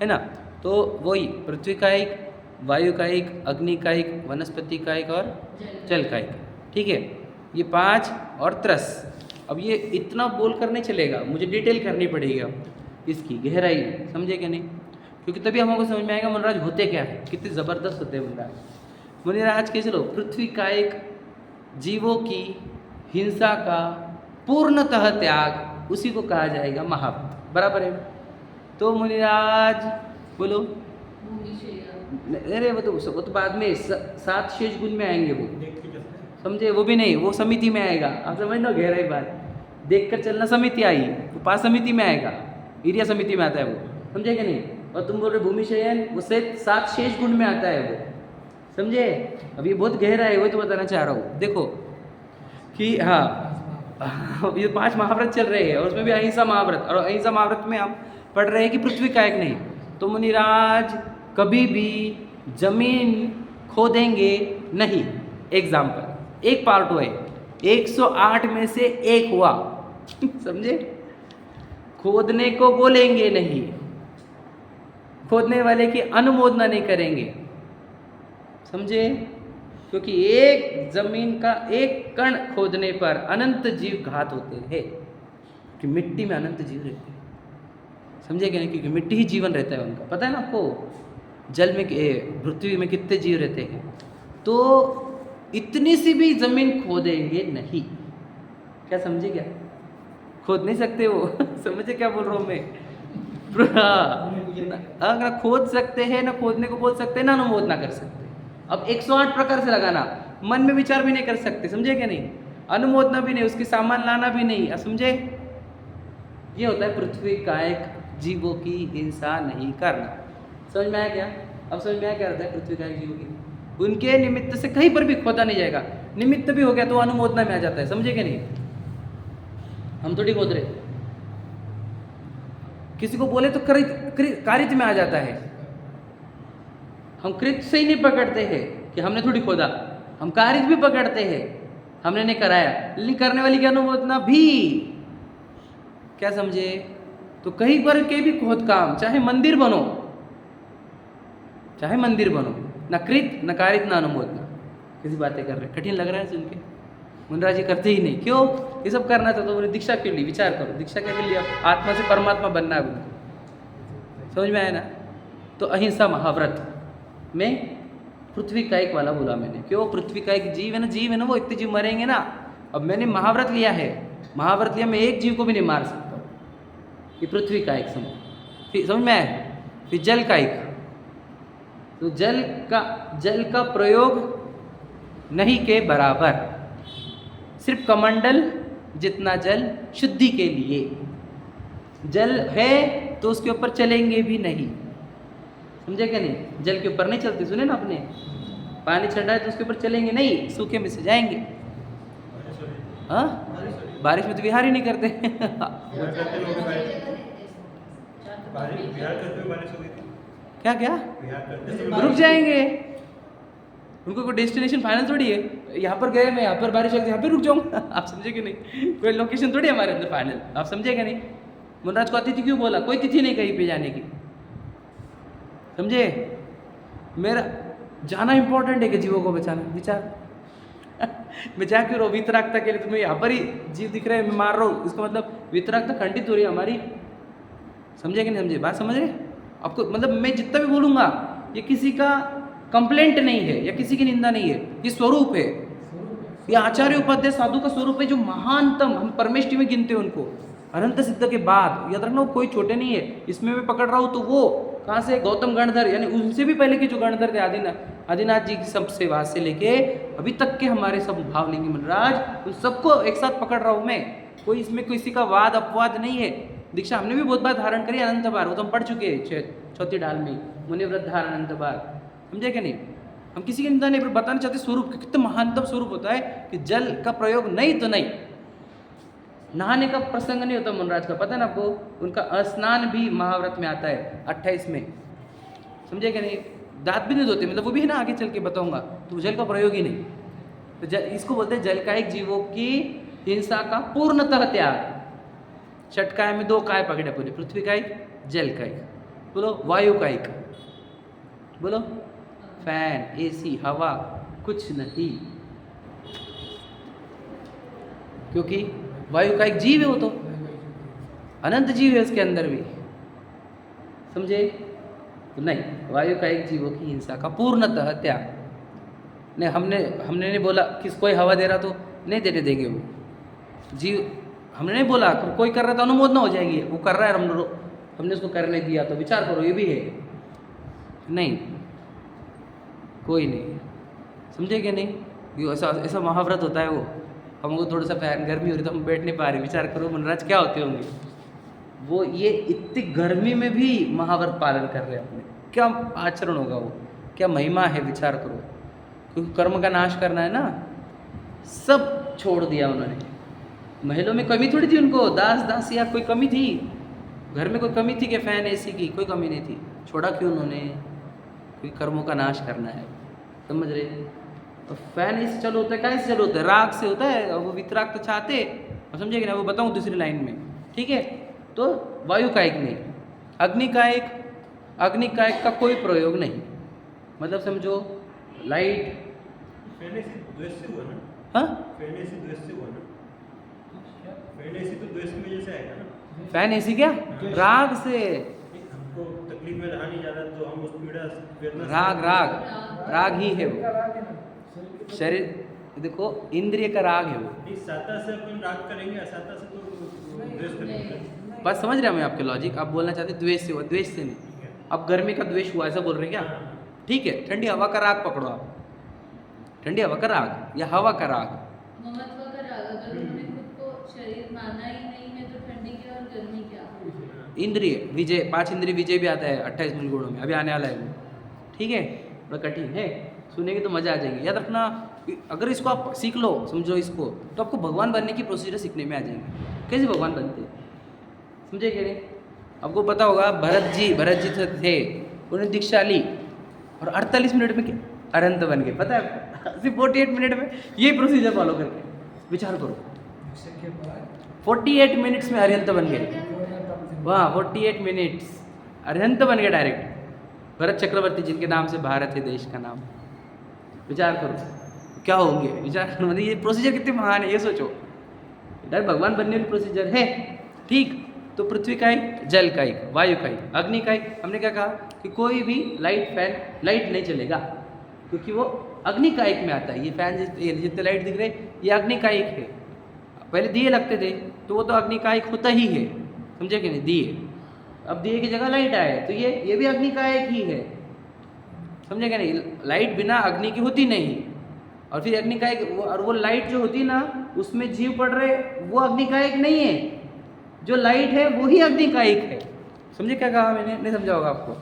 Speaker 1: है ना। तो वही पृथ्वी का एक, वायु का एक, अग्नि का एक, वनस्पति का एक और जल का एक। ठीक है, ये 5 और त्रस। अब ये इतना बोल कर नहीं चलेगा, मुझे डिटेल करनी पड़ेगी अब इसकी गहराई, समझे क्या नहीं? क्योंकि तभी हमको समझ में आएगा मुनिराज होते क्या है, कितने ज़बरदस्त होते हैं मुनिराज। मुनिराज के चलो पृथ्वी का एक, जीवों की हिंसा का पूर्णतः त्याग, उसी को कहा जाएगा महाव्रत। बराबर है? तो मुनिराज बोलो। अरे वो तो बाद में 7 शेष गुण में आएंगे वो,
Speaker 2: देख के चलते हैं।
Speaker 1: समझे? वो भी नहीं, वो समिति में आएगा। आप समझ लो गहराई बात। देख कर चलना समिति आई, उपास समिति में आएगा, ईर्या समिति में आता है वो, समझे कि नहीं? और तुम बोल रहे भूमि शयन, उससे 7 शेष गुण में आता है वो, समझे? अब ये बहुत गहरा है, वो तो बताना चाह रहा हूँ। देखो कि हाँ, ये 5 महाव्रत चल रहे हैं और उसमें भी अहिंसा महाव्रत, और अहिंसा महाव्रत में हम पढ़ रहे हैं कि पृथ्वी का एक नहीं। तो मुनिराज कभी भी जमीन खोदेंगे नहीं। एग्जाम्पल, एक पार्ट हुआ, 108 में से एक हुआ समझे? खोदने को बोलेंगे नहीं, खोदने वाले की अनुमोदना नहीं करेंगे, समझे? क्योंकि एक जमीन का एक कण खोदने पर अनंत जीव घात होते हैं, कि मिट्टी में अनंत जीव रहते हैं, समझे क्या नहीं? क्योंकि मिट्टी ही जीवन रहता है उनका, पता है ना आपको? जल में, पृथ्वी में कितने जीव रहते हैं। तो इतनी सी भी जमीन खोदेंगे नहीं। क्या समझे? क्या खोद नहीं सकते वो समझे क्या बोल रहा हूँ मैं? ना खोद सकते हैं, ना खोदने को बोल सकते हैं, ना अनुमोदना कर सकते। अब 108 प्रकार से लगाना, मन में विचार भी नहीं कर सकते, समझे क्या नहीं? अनुमोदना भी नहीं, उसके सामान लाना भी नहीं, समझे? ये होता है पृथ्वी का एक, जीवों की हिंसा नहीं करना। समझ में आया क्या? अब समझ में आया क्या होता है पृथ्वी का एक, जीवों की? उनके निमित्त से कहीं पर भी खोदा नहीं जाएगा। निमित्त भी हो गया तो अनुमोदना में आ जाता है, समझे क्या नहीं? हम थोड़ी खोद रहे, किसी को बोले तो कारित में आ जाता है। हम कृत से ही नहीं पकड़ते हैं कि हमने थोड़ी खोदा, हम कारित भी पकड़ते हैं, हमने नहीं कराया, लेकिन करने वाली की अनुमोदना भी। क्या समझे? तो कहीं पर के भी खोद काम, चाहे मंदिर बनो, चाहे मंदिर बनो, ना कृत ना कारित ना अनुमोदना। किसी बातें कर रहे, कठिन लग रहा है सुन के? मुनिराज जी करते ही नहीं, क्यों? ये सब करना था तो उन्हें दीक्षा के लिए, विचार करो, दीक्षा के लिए आत्मा से परमात्मा बनना है उनको। समझ में आया ना? तो अहिंसा महाव्रत में पृथ्वी का एक वाला बोला मैंने, क्यों? पृथ्वी का एक जीव है ना, जीव है ना, वो इतने जीव मरेंगे ना। अब मैंने महाव्रत लिया है, महाव्रत लिया, मैं एक जीव को भी नहीं मार सकता हूँ। ये पृथ्वी का एक समझ में आया? फिर जल का एक, तो जल का प्रयोग नहीं के बराबर, सिर्फ कमंडल जितना जल शुद्धि के लिए। जल है तो उसके ऊपर चलेंगे भी नहीं, समझे क्या नहीं? जल के ऊपर नहीं चलते, सुने ना आपने? पानी चढ़ रहा है तो उसके ऊपर चलेंगे नहीं, सूखे में से जाएंगे। हाँ, बारिश में तो विहार ही नहीं करते
Speaker 2: बिहार करते लोग बिहार करते हुए बारिश हो गई थी।
Speaker 1: क्या क्या?
Speaker 2: बिहार करते
Speaker 1: रुक जाएंगे, उनको कोई डेस्टिनेशन फाइनल थोड़ी है। यहाँ पर गए, मैं यहाँ पर बारिश हो गई, यहाँ पे रुक जाऊँगा आप समझे कि नहीं? कोई लोकेशन थोड़ी हमारे अंदर फाइनल, आप समझे क्या नहीं? मुनिराज को अतिथि क्यों बोला? कोई तिथि नहीं कहीं पे जाने की, समझे? मेरा जाना इंपॉर्टेंट है कि जीवों को बचाना। विचार मैं जा क्यों रहा हूँ? वितरागता के लिए तुम्हें यहाँ पर ही जीव दिख रहे हैं, मैं मार रहा हूँ, इसका मतलब वितरागता खंडित हो रही है हमारी, समझे कि नहीं? समझे बात? समझ रहे आपको? मतलब मैं जितना भी बोलूँगा ये किसी का कंप्लेंट नहीं है या किसी की निंदा नहीं है, ये स्वरूप है, ये आचार्य उपाध्याय साधु का स्वरूप है, जो महानतम, हम परमेष्टि में गिनते हैं उनको, अनंत सिद्ध के बाद। याद रखना, वो कोई छोटे नहीं है। इसमें मैं पकड़ रहा हूँ तो वो कहाँ से? गौतम गणधर, यानी उनसे भी पहले के जो गणधर थे, आदिनाथ जी की सब सेवा से लेके अभी तक के हमारे सब भावलिंगी मुनिराज, उन सबको एक साथ पकड़ रहा हूँ मैं। कोई इसमें किसी का वाद अपवाद नहीं है। दीक्षा हमने भी बहुत बार धारण करी, अनंत बार, वो तो हम पढ़ चुके हैं चौथी डाल में, मुनिव्रत धारण अनंत बार, समझे क्या नहीं? हम किसी की निंदा नहीं, पर बताना चाहते स्वरूप कितना महानतम स्वरूप होता है कि जल का प्रयोग नहीं तो नहीं। नहाने का प्रसंग नहीं होता मुनिराज का, पता है ना आपको? उनका स्नान भी महाव्रत में आता है 28 में, समझे क्या नहीं? दांत भी नहीं धोते, मतलब वो भी है ना, आगे चल के बताऊंगा। तो जल का प्रयोग ही नहीं, तो इसको बोलते हैं जल का एक, जीवों की हिंसा का पूर्णतः त्याग। षटकाय में 2 काय पकड़े पूरे, पृथ्वी का एक, जल का एक, बोलो वायु का एक, बोलो, फैन, एसी, हवा, कुछ नहीं, क्योंकि वायु का एक जीव है वो तो, अनंत जीव है उसके अंदर भी, समझे? तो नहीं, वायु का एक जीवों की हिंसा का पूर्णतः त्याग। नहीं, हमने नहीं बोला किस कोई हवा दे रहा तो नहीं देने देंगे वो जीव, हमने नहीं बोला कोई कर रहा तो अनुमोदना हो जाएगी, वो कर रहा है हमने उसको करने दिया तो विचार करो ये भी है, नहीं, कोई नहीं, समझे कि नहीं? ये ऐसा महाव्रत होता है वो, हमको थोड़ा सा फैन गर्मी हो रही तो हम बैठ नहीं पा रहे, विचार करो मनराज क्या होते होंगे वो, ये इतनी गर्मी में भी महाव्रत पालन कर रहे हैं अपने, क्या आचरण होगा वो, क्या महिमा है, विचार करो, क्योंकि कर्म का नाश करना है ना, सब छोड़ दिया उन्होंने। महलों में कमी थोड़ी थी उनको, दास दासिया कोई कमी थी, घर में कोई कमी थी कि फैन एसी की, कोई कमी नहीं थी, छोड़ा क्यों उन्होंने? क्योंकि कर्मों का नाश करना है, समझ रहे? तो फैन एसी चालू होता है, कैसे चालू होता है? राग से होता है, और वो वितराग तो चाहते, और समझेगी ना, वो बताऊँ दूसरी लाइन में, ठीक है? तो वायु का एक नहीं, अग्नि का एक का कोई प्रयोग नहीं, मतलब समझो लाइट,
Speaker 2: फेनेसी द्वेष से हुआ ना?
Speaker 1: हाँ,
Speaker 2: फेनेसी द्वेष से हुआ ना? फेनेसी तो द्वेष की वजह से आएगा ना?
Speaker 1: फैन एसी क्या? राग से,
Speaker 2: हमको तकलीफ में रहा नहीं जा रहा तो हम उस पीड़ा वेदना से-
Speaker 1: राग ही है वो, शरीर, देखो इंद्रिय का राग है वो,
Speaker 2: नहीं, साता से अपन राग करेंगे, असाता से तो द्वेष करेंगे।
Speaker 1: बस समझ रहे हैं मैं आपके लॉजिक, आप बोलना चाहते द्वेष से हुआ, द्वेष से नहीं, अब गर्मी का द्वेष हुआ ऐसा बोल रहे हैं क्या? ठीक है, ठंडी हवा का राग पकड़ो आप, ठंडी हवा का राग या हवा का राग,
Speaker 4: महत्व का राग, अगर तुमने खुद को शरीर माना ही नहीं है तो ठंडी क्या और गर्मी क्या?
Speaker 1: इंद्रिय विजय, 5 इंद्रिय विजय भी आता है 28 मूल गुणों में, अभी आने वाला है वो, ठीक है? बड़ा कठिन है, सुनेंगे तो मजा आ जाएगी, याद रखना, अगर इसको आप सीख लो, समझो इसको, तो आपको भगवान बनने की प्रोसीजर सीखने में आ जाएंगे, कैसे भगवान बनते हैं, समझे कि नहीं? आपको पता होगा भरत जी थे, उन्होंने दीक्षा ली और 48 मिनट में क्या अरहंत बन गए, पता है? सिर्फ 48 मिनट में ये प्रोसीजर फॉलो करके, विचार करो, 48 मिनट्स में अरहंत बन गए, वाह, 48 मिनट्स अरहंत बन गए डायरेक्ट, भरत चक्रवर्ती जिनके नाम से भारत है देश का नाम, विचार करो क्या होंगे, विचार करो, मतलब ये प्रोसीजर कितने महान है, ये सोचो, डायरेक्ट भगवान बनने की प्रोसीजर है, ठीक? तो पृथ्वी का एक, जल का एक, वायु का एक, अग्नि का एक, हमने क्या कहा कि कोई भी लाइट फैन लाइट नहीं चलेगा, क्योंकि वो अग्नि का एक में आता है, ये फैन जितने लाइट दिख रहे ये अग्नि का एक है, पहले दिए लगते थे तो वो तो अग्नि का एक होता ही है, समझे कि नहीं? दिए, अब दिए की जगह लाइट आए तो ये भी अग्नि का एक ही है, समझे कि नहीं? लाइट बिना अग्नि की होती नहीं, और फिर अग्नि का एक, और वो लाइट जो होती ना उसमें जीव पड़ रहे, वो अग्नि का एक नहीं है, जो लाइट है वो ही अग्नि का एक है, समझे क्या कहा मैंने? नहीं समझा होगा आपको,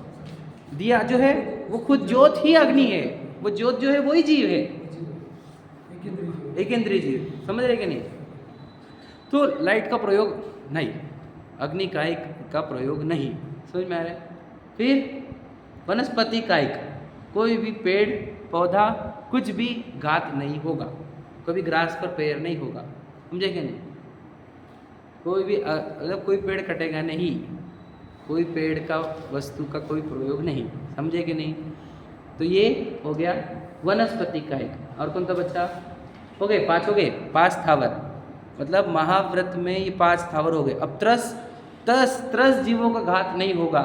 Speaker 1: दिया जो है वो खुद ज्योत ही अग्नि है, वो ज्योत जो है वही जीव है, एक इंद्रिय जीव, समझ रहे कि नहीं? तो लाइट का प्रयोग नहीं, अग्नि का एक का प्रयोग नहीं, समझ में आ रहा है? फिर वनस्पति का एक, कोई भी पेड़ पौधा कुछ भी घात नहीं होगा, कभी ग्रास पर पैर नहीं होगा, समझे कि नहीं? कोई भी मतलब कोई पेड़ कटेगा नहीं, कोई पेड़ का वस्तु का कोई प्रयोग नहीं, समझे कि नहीं? तो ये हो गया वनस्पति का एक, और कौन सा बच्चा हो गए? 5 हो गए, 5 स्थावर, मतलब महाव्रत में ये 5 स्थावर हो गए। अब त्रस जीवों का घात नहीं होगा,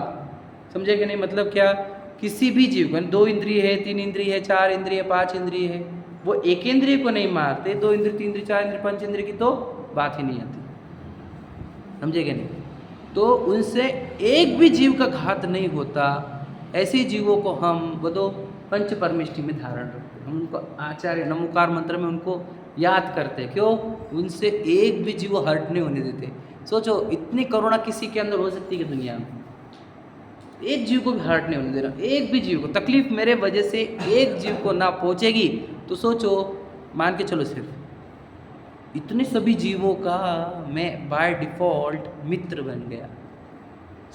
Speaker 1: समझे कि नहीं? मतलब क्या, किसी भी जीव को, 2 इंद्रिय है, 3 इंद्रिय है, 4 इंद्रिय है, 5 इंद्रिय है, वो एक इंद्रिय को नहीं मारते, 2 इंद्रिय, 3 इंद्रिय, 4 इंद्रिय, 5 इंद्रिय की तो बात ही नहीं आती, समझे कि नहीं? तो उनसे एक भी जीव का घात नहीं होता, ऐसे जीवों को हम बोलो पंच परमिष्टि में धारण रखते हैं, हम उनको आचार्य नमोकार मंत्र में उनको याद करते हैं, क्यों? उनसे एक भी जीव हर्ट नहीं होने देते। सोचो इतनी करुणा किसी के अंदर हो सकती है कि दुनिया में एक जीव को भी हर्ट नहीं होने दे रहा, एक भी जीव को तकलीफ मेरे वजह से एक जीव को ना पहुंचेगी, तो सोचो, मान के चलो सिर्फ इतने सभी जीवों का मैं बाय डिफ़ॉल्ट मित्र बन गया,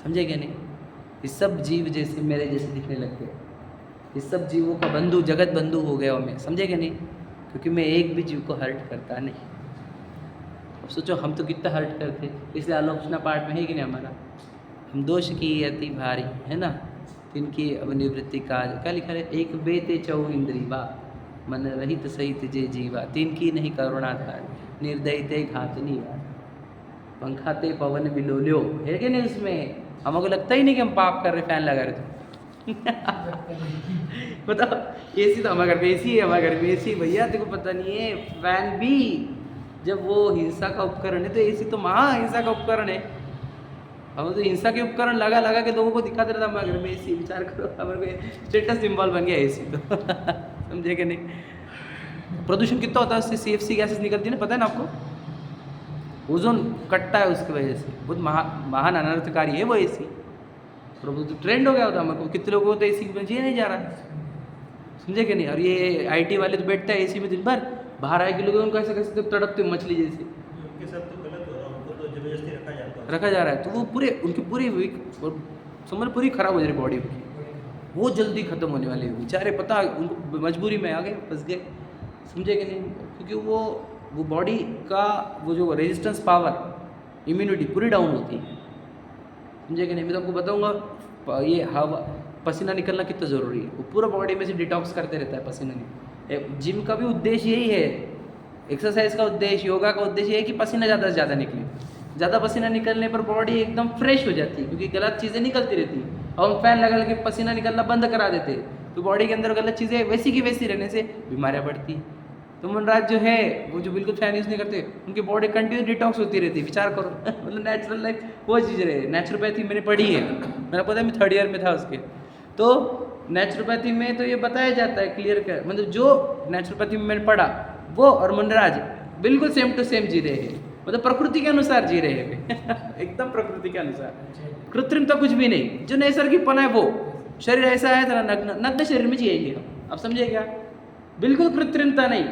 Speaker 1: समझे क्या नहीं? ये सब जीव जैसे मेरे जैसे दिखने लग गए, इस सब जीवों का बंधु, जगत बंधु हो गया मैं, समझे क्या नहीं? क्योंकि मैं एक भी जीव को हर्ट करता नहीं। अब सोचो हम तो कितना हर्ट करते, इसलिए आलोचना पाठ में है कि नहीं हमारा, हम दोष की अति भारी, है ना? तिनकी अब निवृत्ति काज क्या लिखा है, एक बेते चौ इंद्रिवा मन रहित सहित जे जीवा, तिनकी नहीं करुणाधार निर्दयते घातनी वार, पंखाते पवन बिलोलियो है कि नहीं उसमें। हमको लगता ही नहीं कि हम पाप कर रहे, फैन लगा रहे थे बताओ, एसी तो हमारे घर पे एसी है, हमारे घर पे एसी भैया, तेको पता नहीं है फैन भी जब वो हिंसा का उपकरण है तो एसी तो महा हिंसा का उपकरण है। हम तो हिंसा के उपकरण लगा लगा के लोगों को दिखाते रहता हमारे घर में एसी, विचार करो हमारे को स्टेटस सिंबल बन गया एसी तो समझे कि नहीं। प्रदूषण कितना होता है उससे, CFC गैसेस निकलती है ना, पता है ना आपको, ओजोन कटता है उसकी वजह से, बहुत महान अनर्थकारी है वो एसी। तो ट्रेंड हो गया होता हमारे को, कितने लोगों को तो एसी में जिया नहीं जा रहा, समझे कि नहीं। और ये IT वाले तो बैठता है एसी में दिन भर, बाहर आए के लोग उनको ऐसे कैसे तड़पते मछली जैसे,
Speaker 2: उनके साथ तो गलत हो रहा है, उनको तो जबरदस्ती
Speaker 1: रखा जा रहा है। तो वो पूरे उनकी पूरी वीक समझ पूरी खराब हो जा रही बॉडी की, वो जल्दी खत्म होने वाले हैं बेचारे, पता उनको मजबूरी में आ गए, फंस गए, समझे कि नहीं। क्योंकि वो बॉडी का वो जो रेजिस्टेंस पावर, इम्यूनिटी पूरी डाउन होती है, समझे कि नहीं। मैं तो आपको बताऊंगा ये हवा पसीना निकलना कितना ज़रूरी है, वो पूरा बॉडी में से डिटॉक्स करते रहता है पसीना। जिम का भी उद्देश्य यही है, एक्सरसाइज का उद्देश्य, योगा का उद्देश्य यही है कि पसीना ज़्यादा से ज़्यादा निकले। ज़्यादा पसीना निकलने पर बॉडी एकदम फ्रेश हो जाती है, क्योंकि गलत चीज़ें निकलती रहती हैं। और हम फैन लगा के पसीना निकलना बंद करा देते हैं तो बॉडी के अंदर गलत चीज़ें वैसी की वैसी रहने से बीमारियाँ बढ़ती हैं। तो मनराज जो है वो जो बिल्कुल फैन यूज़ नहीं करते, उनकी बॉडी कंटिन्यू डिटॉक्स होती रहती है, विचार करो मतलब नेचुरल लाइफ वो चीज़ रहे। नेचुरोपैथी मैंने पढ़ी है, मेरा पता है, मैं 3rd ईयर में था उसके। तो नेचुरोपैथी में तो ये बताया जाता है क्लियर कर, मतलब जो नेचुरोपैथी में मैंने पढ़ा वो और मनराज बिल्कुल सेम टू सेम जी रहे हैं, मतलब प्रकृति के अनुसार जी रहे हैं एकदम प्रकृति के अनुसार, कृत्रिम तो कुछ भी नहीं, जो नैसर्गिकपना है वो। शरीर ऐसा है तो नग्न शरीर में जिएंगे हम, आप समझे क्या, बिल्कुल कृत्रिमता नहीं।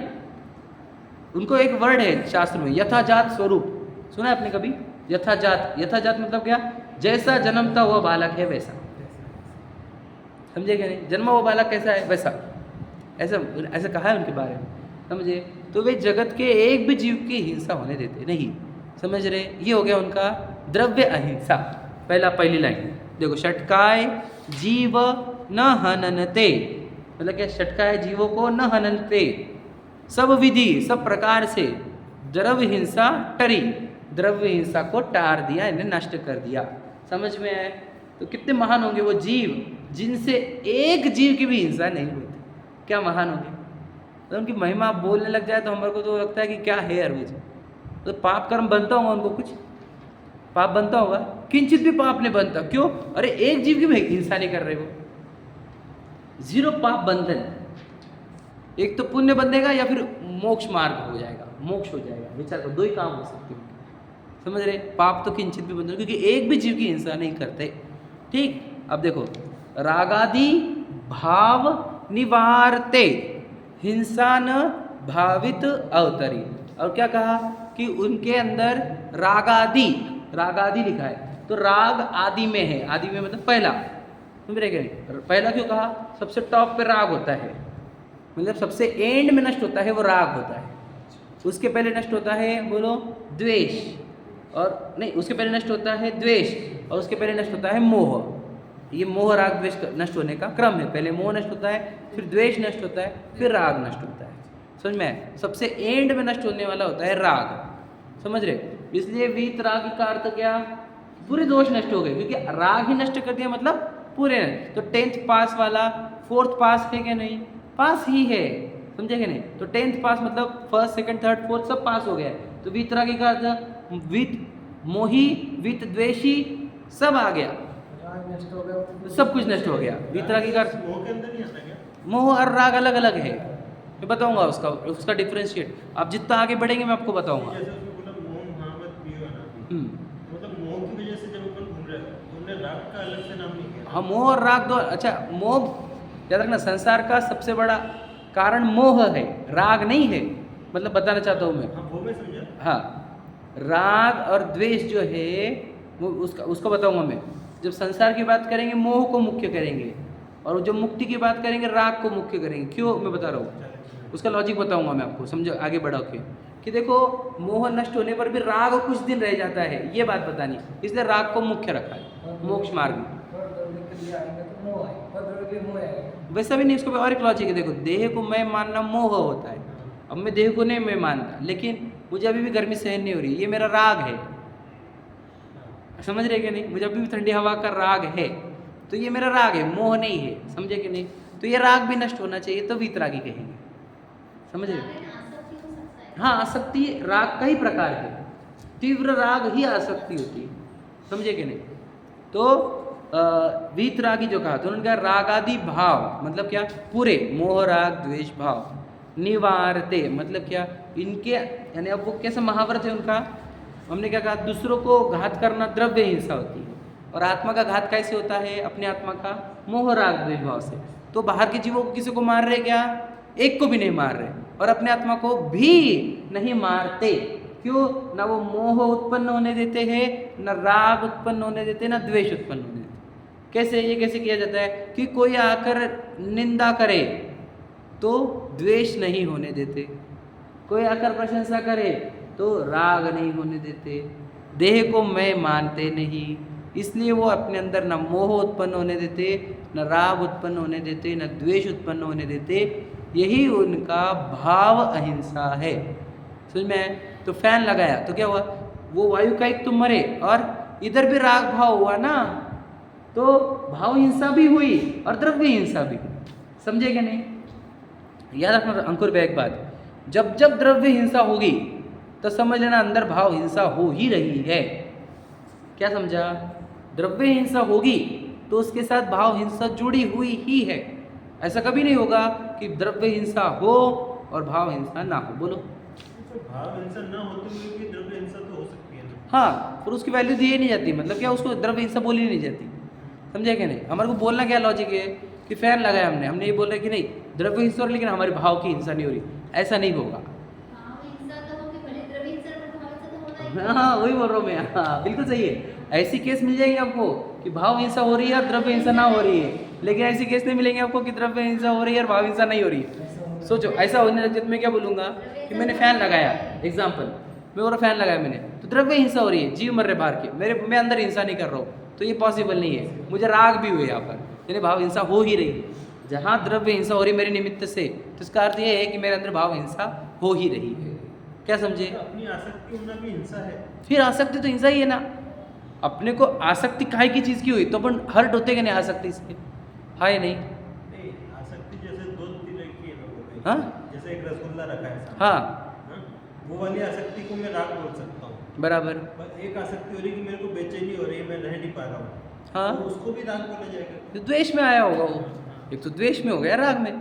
Speaker 1: उनको एक वर्ड है शास्त्र में, यथाजात स्वरूप, सुना है आपने कभी, यथाजात। यथाजात मतलब क्या, जैसा जन्मता हुआ बालक है वैसा, समझे क्या नहीं, जन्मा हुआ बालक कैसा है वैसा, ऐसा ऐसा कहा है उनके बारे में, समझे। तो वे जगत के एक भी जीव की हिंसा होने देते नहीं, समझ रहे। ये हो गया उनका द्रव्य अहिंसा, पहली लाइन देखो, षटकाय जीव न हननते, मतलब क्या, षटकाय जीवों को न हननते, सब विधि सब प्रकार से द्रव्य हिंसा टरी, द्रव्य हिंसा को टार दिया, इन्हें नष्ट कर दिया, समझ में आए। तो कितने महान होंगे वो जीव जिनसे एक जीव की भी हिंसा नहीं होती, क्या महान होंगे। तो उनकी महिमा आप बोलने लग जाए तो हमारे को तो लगता है कि क्या है यार वो जी। तो पाप कर्म बनता होगा उनको, कुछ पाप बनता होगा, किंचित भी पाप नहीं बनता, क्यों, अरे एक जीव की भी हिंसा नहीं कर रहे वो, 0 पाप बंधन। एक तो पुण्य बंधेगा या फिर मोक्ष मार्ग हो जाएगा, मोक्ष हो जाएगा, विचार करो, 2 ही काम हो सकते हैं, समझ रहे। पाप तो किंचित भी बंधन, क्योंकि एक भी जीव की हिंसा नहीं करते, ठीक। अब देखो, रागादि भाव निवारते हिंसा न भावित अवतरी, और क्या कहा कि उनके अंदर रागादि, रागादि लिखा है तो राग आदि में है, आदि में मतलब पहला, समझ रहे क्या, पहला क्यों कहा, सबसे टॉप पे राग होता है, मतलब सबसे एंड में नष्ट होता है वो राग होता है, उसके पहले नष्ट होता है बोलो द्वेष, और नहीं उसके पहले नष्ट होता है द्वेष, और उसके पहले नष्ट होता है मोह। ये मोह राग द्वेष नष्ट होने का क्रम है, पहले मोह नष्ट होता है, फिर द्वेष नष्ट होता है, फिर राग नष्ट होता है, समझ में। सबसे एंड में नष्ट होने वाला होता है राग, समझ रहे। इसलिए वीत राग का अर्थ क्या, पूरे दोष नष्ट हो गए, क्योंकि राग ही नष्ट कर दिया मतलब पूरे। तो 10th पास वाला 4th पास है क्या, नहीं पास ही है, समझे क्या नहीं। तो 10th पास मतलब 1st 2nd 3rd 4th सब पास हो गया। तो वीतरागी का अर्थ वीत मोही, वीत द्वेषी सब आ गया, सब कुछ नष्ट हो गया। वीतरागी का अर्थ
Speaker 2: मोह के अंदर नहीं आता क्या,
Speaker 1: मोह और राग अलग अलग है, मैं बताऊंगा उसका डिफरेंशिएट, आप जितना आगे बढ़ेंगे मैं आपको बताऊंगा।
Speaker 2: जैसे उसमें बोला मोह महामत पियो ना, मतलब मोह की वजह से जब अपन घूम रहे हैं तो उन्होंने राग का अलग से नाम नहीं किया।
Speaker 1: हाँ, मोह और राग दो, अच्छा मोह याद रखना, संसार का सबसे बड़ा कारण मोह है, राग नहीं है, मतलब बताना चाहता हूँ मैं।
Speaker 2: हाँ वो मैं समझा।
Speaker 1: हाँ, राग और द्वेष जो है वो उसका बताऊंगा मैं। जब संसार की बात करेंगे मोह को मुख्य करेंगे, और जब मुक्ति की बात करेंगे राग को मुख्य करेंगे। क्यों, मैं बता रहा हूँ, उसका लॉजिक बताऊंगा मैं आपको, समझो आगे बढ़ा के। कि देखो मोह नष्ट होने पर भी राग कुछ दिन रह जाता है, ये बात बतानी, इसलिए राग को मुख्य रखा है मोक्ष मार्ग में।
Speaker 3: पर भी मोह है।
Speaker 1: वैसा भी नहीं, इसको भी और एक लॉजिक है। देखो, देह को मैं मानना मोह होता है। अब मैं देह को नहीं मैं मानता, लेकिन मुझे अभी भी गर्मी सहन नहीं हो रही, ये मेरा राग है। समझ रहे कि नहीं? मुझे अभी भी ठंडी हवा का राग है, तो ये मेरा राग है, मोह नहीं है। समझे कि नहीं? तो ये राग भी नष्ट होना चाहिए, तो वीतरागी कहेंगे। समझ रहे?
Speaker 4: आसक्ति हो सकता है।
Speaker 1: हाँ, आसक्ति राग कई प्रकार है, तीव्र राग ही आसक्ति होती है। समझे कि नहीं? तो वीतरागी जो कहा, तो उन्होंने कहा रागादि भाव मतलब क्या? पूरे मोह राग द्वेष भाव निवारते मतलब क्या? इनके यानी अब वो कैसा महाव्रत है उनका? हमने क्या कहा? दूसरों को घात करना द्रव्य हिंसा होती है, और आत्मा का घात कैसे होता है? अपने आत्मा का मोह राग द्वेष भाव से। तो बाहर के जीवों को किसी को मार रहे क्या? एक को भी नहीं मार रहे, और अपने आत्मा को भी नहीं मारते। क्यों? ना वो मोह उत्पन्न होने देते हैं, न राग उत्पन्न होने देते, न द्वेष उत्पन्न होने देते। कैसे? ये कैसे किया जाता है कि कोई आकर निंदा करे तो द्वेष नहीं होने देते, कोई आकर प्रशंसा करे तो राग नहीं होने देते, देह को मैं मानते नहीं, इसलिए वो अपने अंदर न मोह उत्पन्न होने देते, न राग उत्पन्न होने देते, न द्वेष उत्पन्न होने देते। यही उनका भाव अहिंसा है। समझ में? तो फैन लगाया तो क्या हुआ? वो वायु का एक तो मरे, और इधर भी राग भाव हुआ ना, तो भाव हिंसा भी हुई और द्रव्य हिंसा भी। समझे क्या नहीं? याद रखना अंकुर पे एक बात, जब जब द्रव्य हिंसा होगी तो समझ लेना अंदर भाव हिंसा हो ही रही है। क्या समझा? द्रव्य हिंसा होगी तो उसके साथ भाव हिंसा जुड़ी हुई ही है। ऐसा कभी नहीं होगा कि द्रव्य हिंसा हो और भाव हिंसा ना हो। बोलो।
Speaker 2: तो भाव हिंसा ना होते हुए भी द्रव्य हिंसा तो हो सकती है ना?
Speaker 1: हाँ, पर उसकी वैल्यू दी ही नहीं जाती। मतलब क्या? उसको द्रव्य हिंसा बोली नहीं जाती। समझे क्या नहीं? हमारे को बोलना क्या लॉजिक है कि फैन लगाया हमने ये बोल रहे कि नहीं द्रव्य हिंसा हो रही, लेकिन हमारे भाव की हिंसा नहीं हो रही। ऐसा नहीं होगा।
Speaker 4: भाव हिंसा तो होगी, भले द्रव्य हिंसा पर भाव हिंसा तो होना ही है।
Speaker 1: हाँ, वही बोल रहा हूँ मैं। हाँ, बिल्कुल सही है। ऐसी केस मिल जाएंगे आपको कि भाव हिंसा हो रही है और द्रव्य हिंसा ना हो रही है, लेकिन ऐसी केस नहीं मिलेंगे आपको कि द्रव्य हिंसा हो रही है और भाव हिंसा नहीं हो रही है। सोचो, ऐसा होने लगे तो मैं क्या बोलूँगा कि मैंने फैन लगाया, एग्जाम्पल मैं बोला फैन लगाया मैंने, तो द्रव्य हिंसा हो रही है, जीव मर रहे बाहर के, मैं अंदर हिंसा नहीं कर रहा हूँ, तो ये पॉसिबल नहीं है। मुझे राग भी हुए यहाँ पर, यानी भाव हिंसा हो ही रही है। जहाँ द्रव्य हिंसा हो रही मेरे निमित्त से, तो इसका अर्थ ये है कि मेरे अंदर भाव हिंसा हो ही रही है। क्या समझे?
Speaker 2: तो अपनी आसक्ति होना भी हिंसा है।
Speaker 1: फिर आसक्ति तो हिंसा ही है ना। अपने को आसक्ति काहे की चीज़ की हुई तो अपन हर्ट होते कि नहीं आसक्ति से? हाँ या नहीं?
Speaker 2: नहीं, आसक्ति जैसे दो तरह की है लोगों में।
Speaker 1: हाँ?
Speaker 2: जैसे एक रसगुल्ला रखा है सामने,
Speaker 1: हाँ,
Speaker 2: हाँ? वो वाली आसक्ति को मैं राग बोल सकता हूँ।
Speaker 1: बराबर।
Speaker 2: पर एक आसक्ति हो रही है कि मेरे को बेचैनी हो रही है, मैं रह नहीं पा रहा हूँ,
Speaker 1: हाँ,
Speaker 2: तो उसको भी राग बोला जाएगा।
Speaker 1: तो द्वेष में आया होगा वो। एक तो द्वेष में हो गया, राग में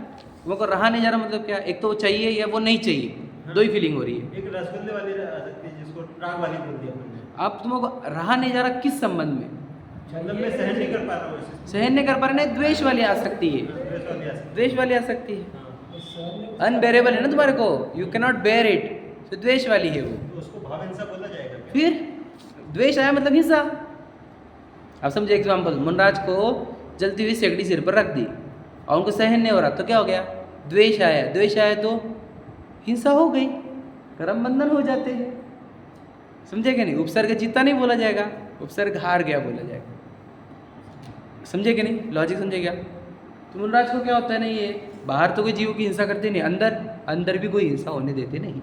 Speaker 1: वो को रहा नहीं जा रहा। मतलब क्या? एक तो वो चाहिए या वो नहीं चाहिए, दो ही फीलिंग हो रही है।
Speaker 2: एक रसगुल्ले वाली आसक्ति जिसको राग वाली बोल दिया मैंने,
Speaker 1: अब तुमको रहा नहीं जा रहा किस संबंध में?
Speaker 2: मतलब मैं सहन नहीं कर पा रहा हूँ इसे।
Speaker 1: सहन नहीं कर पा रहे, नहीं द्वेष वाली आसक्ति है।
Speaker 2: द्वेष वाली आसक्ति।
Speaker 1: द्वेष वाली आसक्ति है,
Speaker 2: हाँ,
Speaker 1: अनबेरेबल है ना तुम्हारे को, you can not bear it, तो द्वेष वाली है वो।
Speaker 2: तो उसको भाव हिंसा बोला जाएगा क्या?
Speaker 1: फिर द्वेष आया मतलब हिंसा। अब समझे एग्जाम्पल, मुनराज को जलती हुई सेकड़ी सिर पर रख दी और उनको सहन नहीं हो रहा, तो क्या हो गया? द्वेष आया। द्वेष आया तो हिंसा हो गई, कर्म बंधन हो जाते हैं। समझे कि नहीं? उपसर्ग जीता नहीं बोला जाएगा, उपसर्ग हार गया बोला जाएगा। समझे कि नहीं? लॉजिक समझे क्या? तो मुनराज को क्या होता है? नहीं, ये बाहर तो कोई जीव की हिंसा करते नहीं, अंदर भी कोई हिंसा होने देते नहीं।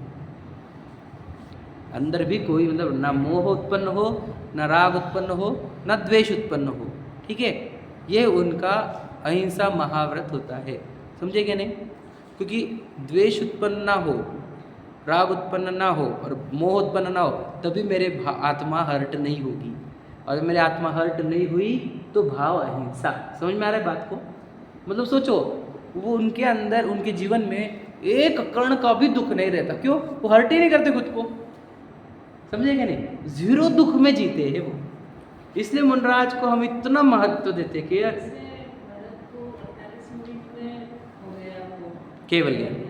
Speaker 1: अंदर भी कोई मतलब ना मोह उत्पन्न हो, ना राग उत्पन्न हो, ना द्वेष उत्पन्न हो। ठीक है? ये उनका अहिंसा महाव्रत होता है। समझे क्या नहीं? क्योंकि द्वेष उत्पन्न ना हो, राग उत्पन्न ना हो और मोह उत्पन्न ना हो, तभी मेरे आत्मा हर्ट नहीं होगी। और जब मेरी आत्मा हर्ट नहीं हुई तो भाव अहिंसा। समझ में आ रहा है बात को? मतलब सोचो, वो उनके अंदर उनके जीवन में एक कण का भी दुख नहीं रहता। क्यों? वो हर्ट ही नहीं करते खुद को। समझे क्या नहीं? जीरो दुख में जीते हैं वो। इसलिए मुनराज को हम इतना महत्व देते कि यार
Speaker 4: जैसे भरत को 48 मिनट में हो गया वो
Speaker 1: केवल ज्ञान।
Speaker 4: तो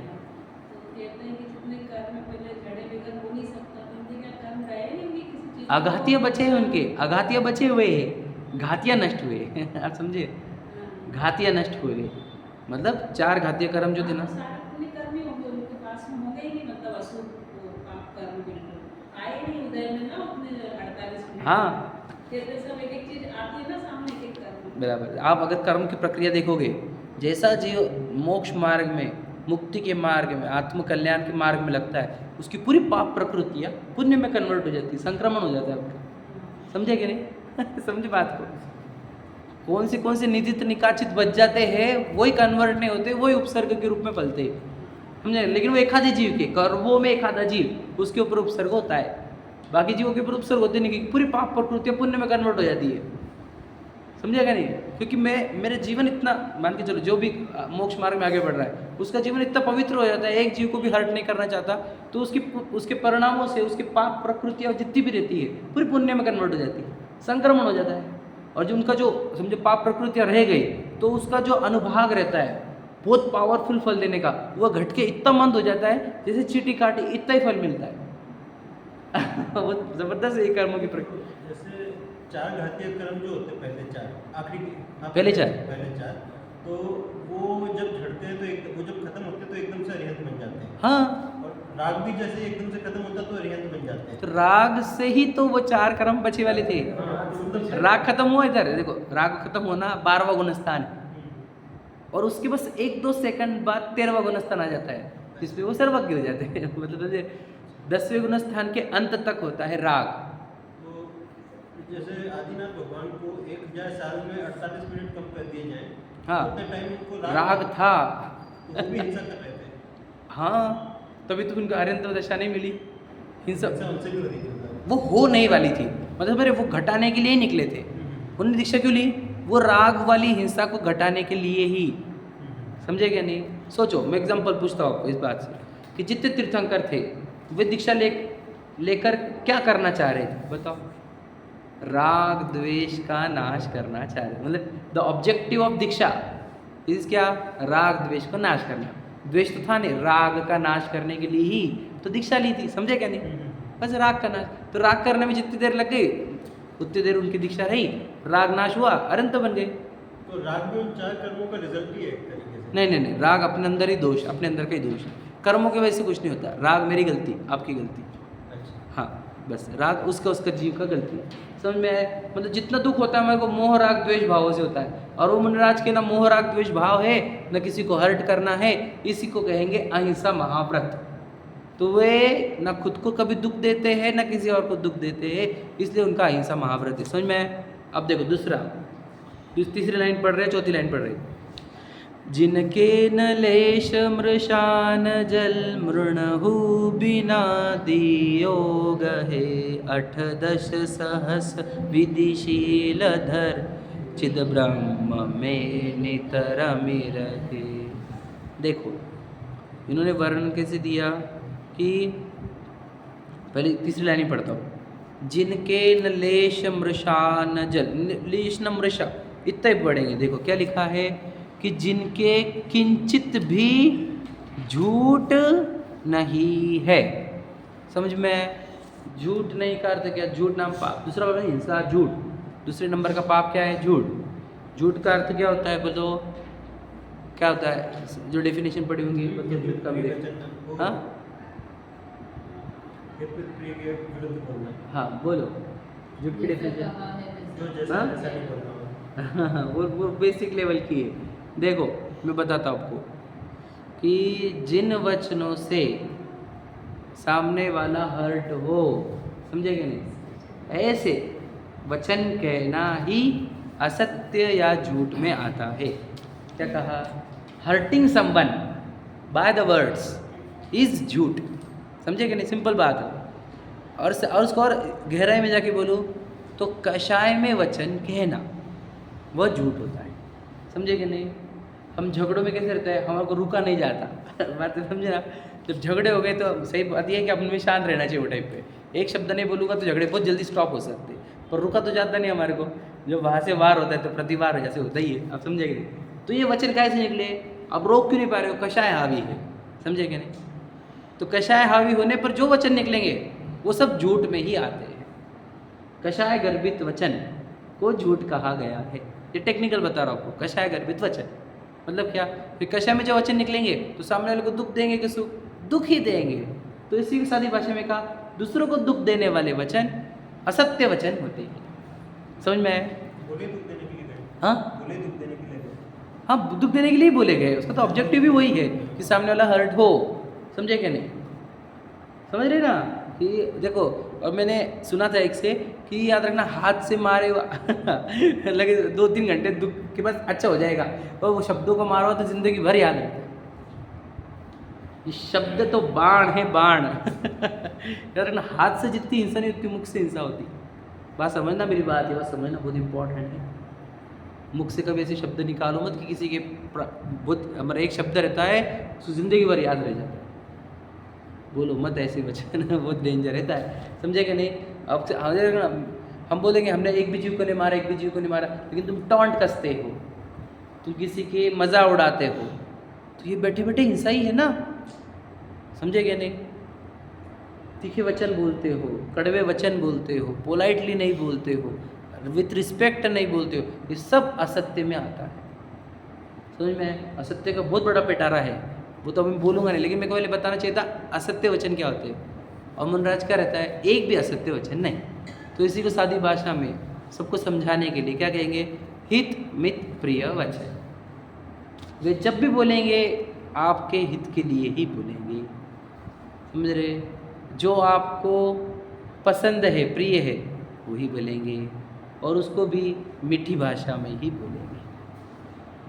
Speaker 4: कहते हैं कि जितने कर्म पहले जड़े बगैर हो नहीं सकता, तो उनके क्या कर्म रहे नहीं होंगे किसी चीज?
Speaker 1: आघातिया बचे हैं उनके, आघातिया बचे हुए हैं, घातिया नष्ट हुए। आप समझे? घातिया नष्ट हुए, मतलब 4 घातिय कर्म जो थे ना,
Speaker 4: सारे पुण्य कर्म ही होंगे उनके पास में, हो गए नहीं मतलब अशुभ पाप कर्म बिल्कुल आए नहीं उदय में ना अपने 48 मिनट।
Speaker 1: हाँ,
Speaker 4: कहते सब एक एक चीज आती है ना सामने, एक एक कर्म
Speaker 1: बराबर। आप अगर कर्म की प्रक्रिया देखोगे, जैसा जीव मोक्ष मार्ग में, मुक्ति के मार्ग में, आत्म कल्याण के मार्ग में लगता है, उसकी पूरी पाप प्रकृतियाँ पुण्य में कन्वर्ट हो जाती है, संक्रमण हो जाता है आपका। समझे कि नहीं? समझे बात को? कौन से निदित निकाचित बच जाते हैं, वही कन्वर्ट नहीं होते, वही उपसर्ग के रूप में फलते हैं। समझे? लेकिन वो एक आधे जीव के कर्मों में एक आधा जीव उसके ऊपर उपसर्ग होता है, बाकी जीवों के ऊपर उपसर्ग होते नहीं, क्योंकि पूरी पाप प्रकृतियाँ पुण्य में कन्वर्ट हो जाती है। समझेगा नहीं? क्योंकि मेरे जीवन इतना, मान के चलो जो भी मोक्ष मार्ग में आगे बढ़ रहा है, उसका जीवन इतना पवित्र हो जाता है, एक जीव को भी हर्ट नहीं करना चाहता, तो उसके परिणामों से उसके पाप प्रकृतियाँ जितनी भी रहती है पूरी पुण्य में कन्वर्ट हो जाती है, संक्रमण हो जाता है। और जो उनका जो समझो पाप प्रकृतियाँ रह गई, तो उसका जो अनुभाग रहता है बहुत पावरफुल फल देने का, वह घट के इतना मंद हो जाता है जैसे चीटी काटी इतना ही फल मिलता है। वो जबरदस्त है कर्मों की प्रक्रिया।
Speaker 2: जैसे 4 घातीय कर्म जो होते हैं, पहले 4,
Speaker 1: पहले चार।
Speaker 2: पहले 4, तो वो जब झड़ते हैं तो वो जब खत्म होते हैं तो एकदम से अरिहंत बन जाते हैं।
Speaker 1: हाँ,
Speaker 2: और राग भी जैसे एकदम से खत्म होता है तो अरिहंत बन जाते हैं।
Speaker 1: तो राग से ही तो वो 4 कर्म बचे वाले थे।
Speaker 2: हाँ, तो मतलब
Speaker 1: राग खत्म हुआ, इधर देखो, राग खत्म होना 12वां गुणस्थान है, और उसके बस 1-2 सेकंड बाद 13वां गुणस्थान आ जाता है, जिसपे वो सर्वज्ञ हो जाते हैं। मतलब 10वें गुणस्थान के अंत तक होता है राग।
Speaker 2: तो जैसे आदिनाथ भगवान को 1000 साल में 48 मिनट कम कर दिए जाए,
Speaker 1: हाँ,
Speaker 2: उतने टाइम उनको
Speaker 1: राग था।
Speaker 2: तो वो भी हिंसा कर रहे थे।
Speaker 1: हाँ, तभी तो उनको अरिहंत दशा नहीं मिली। हिंसा
Speaker 2: हिंसा उनसे भी हो रही थी।
Speaker 1: वो हो नहीं वाली थी, मतलब मेरे वो घटाने के लिए ही निकले थे। उन्होंने दीक्षा क्यों ली? वो राग वाली हिंसा को घटाने के लिए ही। समझे क्या नहीं? सोचो, मैं एग्जांपल पूछता हूँ आपको इस बात से कि जितने तीर्थंकर थे वे दीक्षा लेकर क्या करना चाह रहे थे, बताओ? राग द्वेष का नाश करना चाह रहे, मतलब the objective of Diksha is क्या? राग द्वेष को नाश करना। द्वेष तो था नहीं, राग का नाश करने के लिए ही तो दीक्षा ली थी। समझे क्या नहीं? बस राग का नाश, तो राग करने में जितनी देर लग गई उतनी देर उनकी दीक्षा रही, राग नाश हुआ, अरिहंत बन गए।
Speaker 2: तो राग में उन 4 कर्मों का रिजल्ट ही है एक तरीके से।
Speaker 1: नहीं, राग अपने अंदर ही दोष, अपने अंदर का ही दोष। कर्मों की वजह से कुछ नहीं होता। राग मेरी गलती, आपकी गलती।
Speaker 2: अच्छा।
Speaker 1: हाँ, बस राग उसका जीव का गलती है। समझ में आया? मतलब जितना दुख होता है हमारे को मोह राग द्वेष भावों से होता है, और वो मुनिराज के ना मोह राग द्वेष भाव है, न किसी को हर्ट करना है, इसी को कहेंगे अहिंसा महाव्रत। तो वे न खुद को कभी दुख देते हैं, न किसी और को दुख देते हैं, इसलिए उनका अहिंसा महाव्रत है। समझ में आया? अब देखो दूसरा, तीसरी लाइन पढ़ रहे, चौथी लाइन पढ़ रहे। जिनके न लेश मृषान जल मृणहु बिना दियो गहे 8-10 सहस विधिशील धर चिद ब्रह्म में नितरमि रहे। देखो इन्होंने वर्णन कैसे दिया कि पहले तीसरी लाइन ही पढ़ता हूँ। जिनके न लेश मृषान जल, लेश न मृषा इतना ही पढ़ेंगे। देखो क्या लिखा है कि जिनके किंचित भी झूठ नहीं है। समझ में? झूठ नहीं का अर्थ क्या? झूठ नाम पाप, दूसरा वर्ड है हिंसा, झूठ। दूसरे नंबर का पाप क्या है? झूठ। झूठ का अर्थ क्या होता है बोलो? क्या होता है? जो डेफिनेशन पढ़ी होंगी मतलब झूठ का भी। हाँ हाँ बोलो, झूठ की डेफिनेशन। हाँ, वो बेसिक लेवल की है। देखो मैं बताता हूँ आपको कि जिन वचनों से सामने वाला हर्ट हो, समझेंगे नहीं, ऐसे वचन कहना ही असत्य या झूठ में आता है। क्या कहा? Hurting someone by the words is झूठ। समझेंगे नहीं? सिंपल बात है। और उसको और गहराई में जाके बोलूँ तो कषाय में वचन कहना वह झूठ होता है। समझे कि नहीं? हम झगड़ों में कैसे रहते हैं, हमारे को रुका नहीं जाता। बात समझे ना? जब झगड़े हो गए तो सही बात यह है कि अपन में शांत रहना चाहिए। वो टाइप पे एक शब्द नहीं बोलूँगा तो झगड़े बहुत जल्दी स्टॉप हो सकते हैं, पर रुका तो जाता नहीं हमारे को। जब वहाँ से वार होता है तो प्रतिवार जैसे होता ही है। आप समझेंगे? तो ये वचन कैसे निकले? अब रोक क्यों नहीं पा रहे हो? कषाय हावी है। समझेंगे नहीं? तो कषाय हावी होने पर जो वचन निकलेंगे वो सब झूठ में ही आते हैं। कषाय गर्भित वचन को झूठ कहा गया है। ये टेक्निकल बता रहा हूँ आपको। कषाय गर्भित वचन मतलब क्या? फिर कषाय में जो वचन निकलेंगे तो सामने वाले को दुख देंगे कि सुख? दुख ही देंगे। तो इसी की सादी भाषा में कहा, दूसरों को दुख देने वाले वचन असत्य वचन होते हैं। समझ में आया? हाँ
Speaker 2: बोले दुख देने के लिए।
Speaker 1: हाँ, दुख देने के लिए ही बोले गए, उसका तो ऑब्जेक्टिव ही वही है कि सामने वाला हर्ट हो। समझे क्या नहीं? समझ रहे ना कि देखो, और मैंने सुना था एक से कि याद रखना, हाथ से मारे लगे 2-3 घंटे दुख के बाद अच्छा हो जाएगा, और वो शब्दों को मारो तो जिंदगी भर याद रहता है। ये शब्द तो बाण है, बाण। याद रखना, हाथ से जितनी हिंसा नहीं उतनी मुख से हिंसा होती। बात समझना मेरी बात, ये बात समझना बहुत इंपॉर्टेंट है। मुख से कभी ऐसे शब्द निकालो मत कि किसी के बहुत हमारा एक शब्द रहता है उसको जिंदगी भर याद रह जाता है। बोलो मत ऐसे वचन, बहुत डेंजर रहता है। समझे कि नहीं? अब हम बोलेंगे हमने एक भी जीव को नहीं मारा, एक भी जीव को नहीं मारा, लेकिन तुम टॉन्ट कसते हो, तुम किसी के मज़ा उड़ाते हो, तो ये बैठे बैठे हिंसा ही है ना। समझे क्या नहीं? तीखे वचन बोलते हो, कड़वे वचन बोलते हो, पोलाइटली नहीं बोलते हो, विथ रिस्पेक्ट नहीं बोलते हो, ये सब असत्य में आता है। समझ में? असत्य का बहुत बड़ा पिटारा है, वो तो अभी मैं बोलूँगा नहीं, लेकिन मेरे को पहले बताना चाहिए था असत्य वचन क्या होते हैं। और मुनराज का रहता है एक भी असत्य वचन नहीं। तो इसी को सादी भाषा में सबको समझाने के लिए क्या कहेंगे? हित मित प्रिय वचन। वे जब भी बोलेंगे आपके हित के लिए ही बोलेंगे। समझ रहे? जो आपको पसंद है, प्रिय है, वही बोलेंगे, और उसको भी मीठी भाषा में ही बोलेंगे।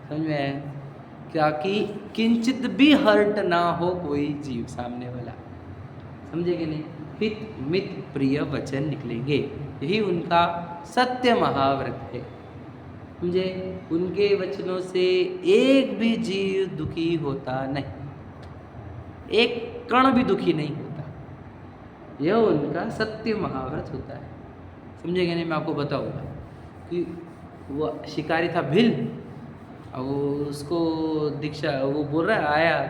Speaker 1: समझ में आया? क्या कि किंचित भी हर्ट ना हो कोई जीव सामने वाला। समझे कि नहीं? हित मित प्रिय वचन निकलेंगे, यही उनका सत्य महाव्रत है। समझे? उनके वचनों से एक भी जीव दुखी होता नहीं, एक कण भी दुखी नहीं होता। यह उनका सत्य महाव्रत होता है। समझे कि नहीं? मैं आपको बताऊंगा कि वो शिकारी था भिल, अब वो उसको दीक्षा, वो बोल रहा है आया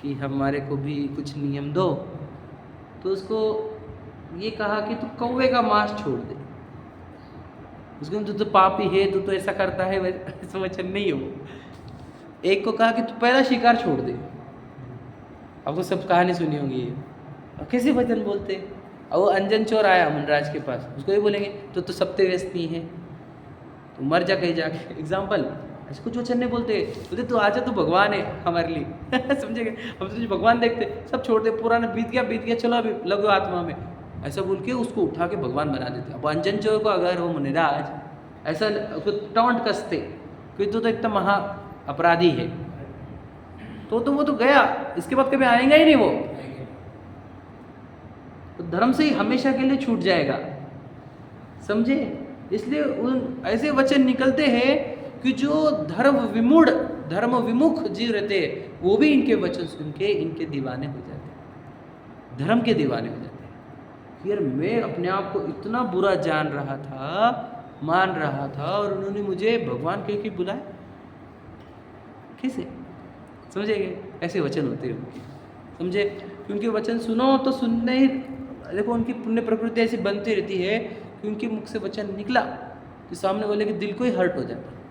Speaker 1: कि हमारे को भी कुछ नियम दो, तो उसको ये कहा कि तू कौवे का मांस छोड़ दे। उसको तू तो पापी है, तू तो ऐसा करता है, वैसा वचन नहीं हो। एक को कहा कि तू पहला शिकार छोड़ दे। आपको सब कहानी सुनी होंगी ये, और कैसे वचन बोलते। और वो अंजन चोर आया मुनराज के पास, उसको ये बोलेंगे तो सत्य व्यस्ती है, तो मर जा कहीं जाके। एग्जाम्पल, ऐसे कुछ वचन नहीं बोलते, बोलते तू आजा, तू भगवान है हमारे लिए। समझेंगे? हम तुझे भगवान देखते, सब छोड़ दे, पुराना बीत गया, चलो अभी लगो आत्मा में, ऐसा बोल के उसको उठा के भगवान बना देते। अब अंजन चोर को अगर वो मुनिराज ऐसा टॉन्ट कसते कि तू तो इतना महा अपराधी है, तो वो तो गया, इसके बाद कभी आएगा ही नहीं वो, तो धर्म से ही हमेशा के लिए छूट जाएगा। समझे? इसलिए उन ऐसे वचन निकलते हैं कि जो धर्म विमुख जीव रहते हैं, वो भी इनके वचन सुन के इनके दीवाने हो जाते हैं, धर्म के दीवाने हो जाते हैं। यार मैं अपने आप को इतना बुरा जान रहा था, मान रहा था, और उन्होंने मुझे भगवान कह के बुलाया, कैसे? समझेंगे? ऐसे वचन होते हैं उनके। समझे? क्योंकि वचन सुनो तो सुनने ही, देखो उनकी पुण्य प्रकृति ऐसी बनती रहती है कि उनके मुख से वचन निकला कि सामने वाले के दिल को ही हर्ट हो जाता है।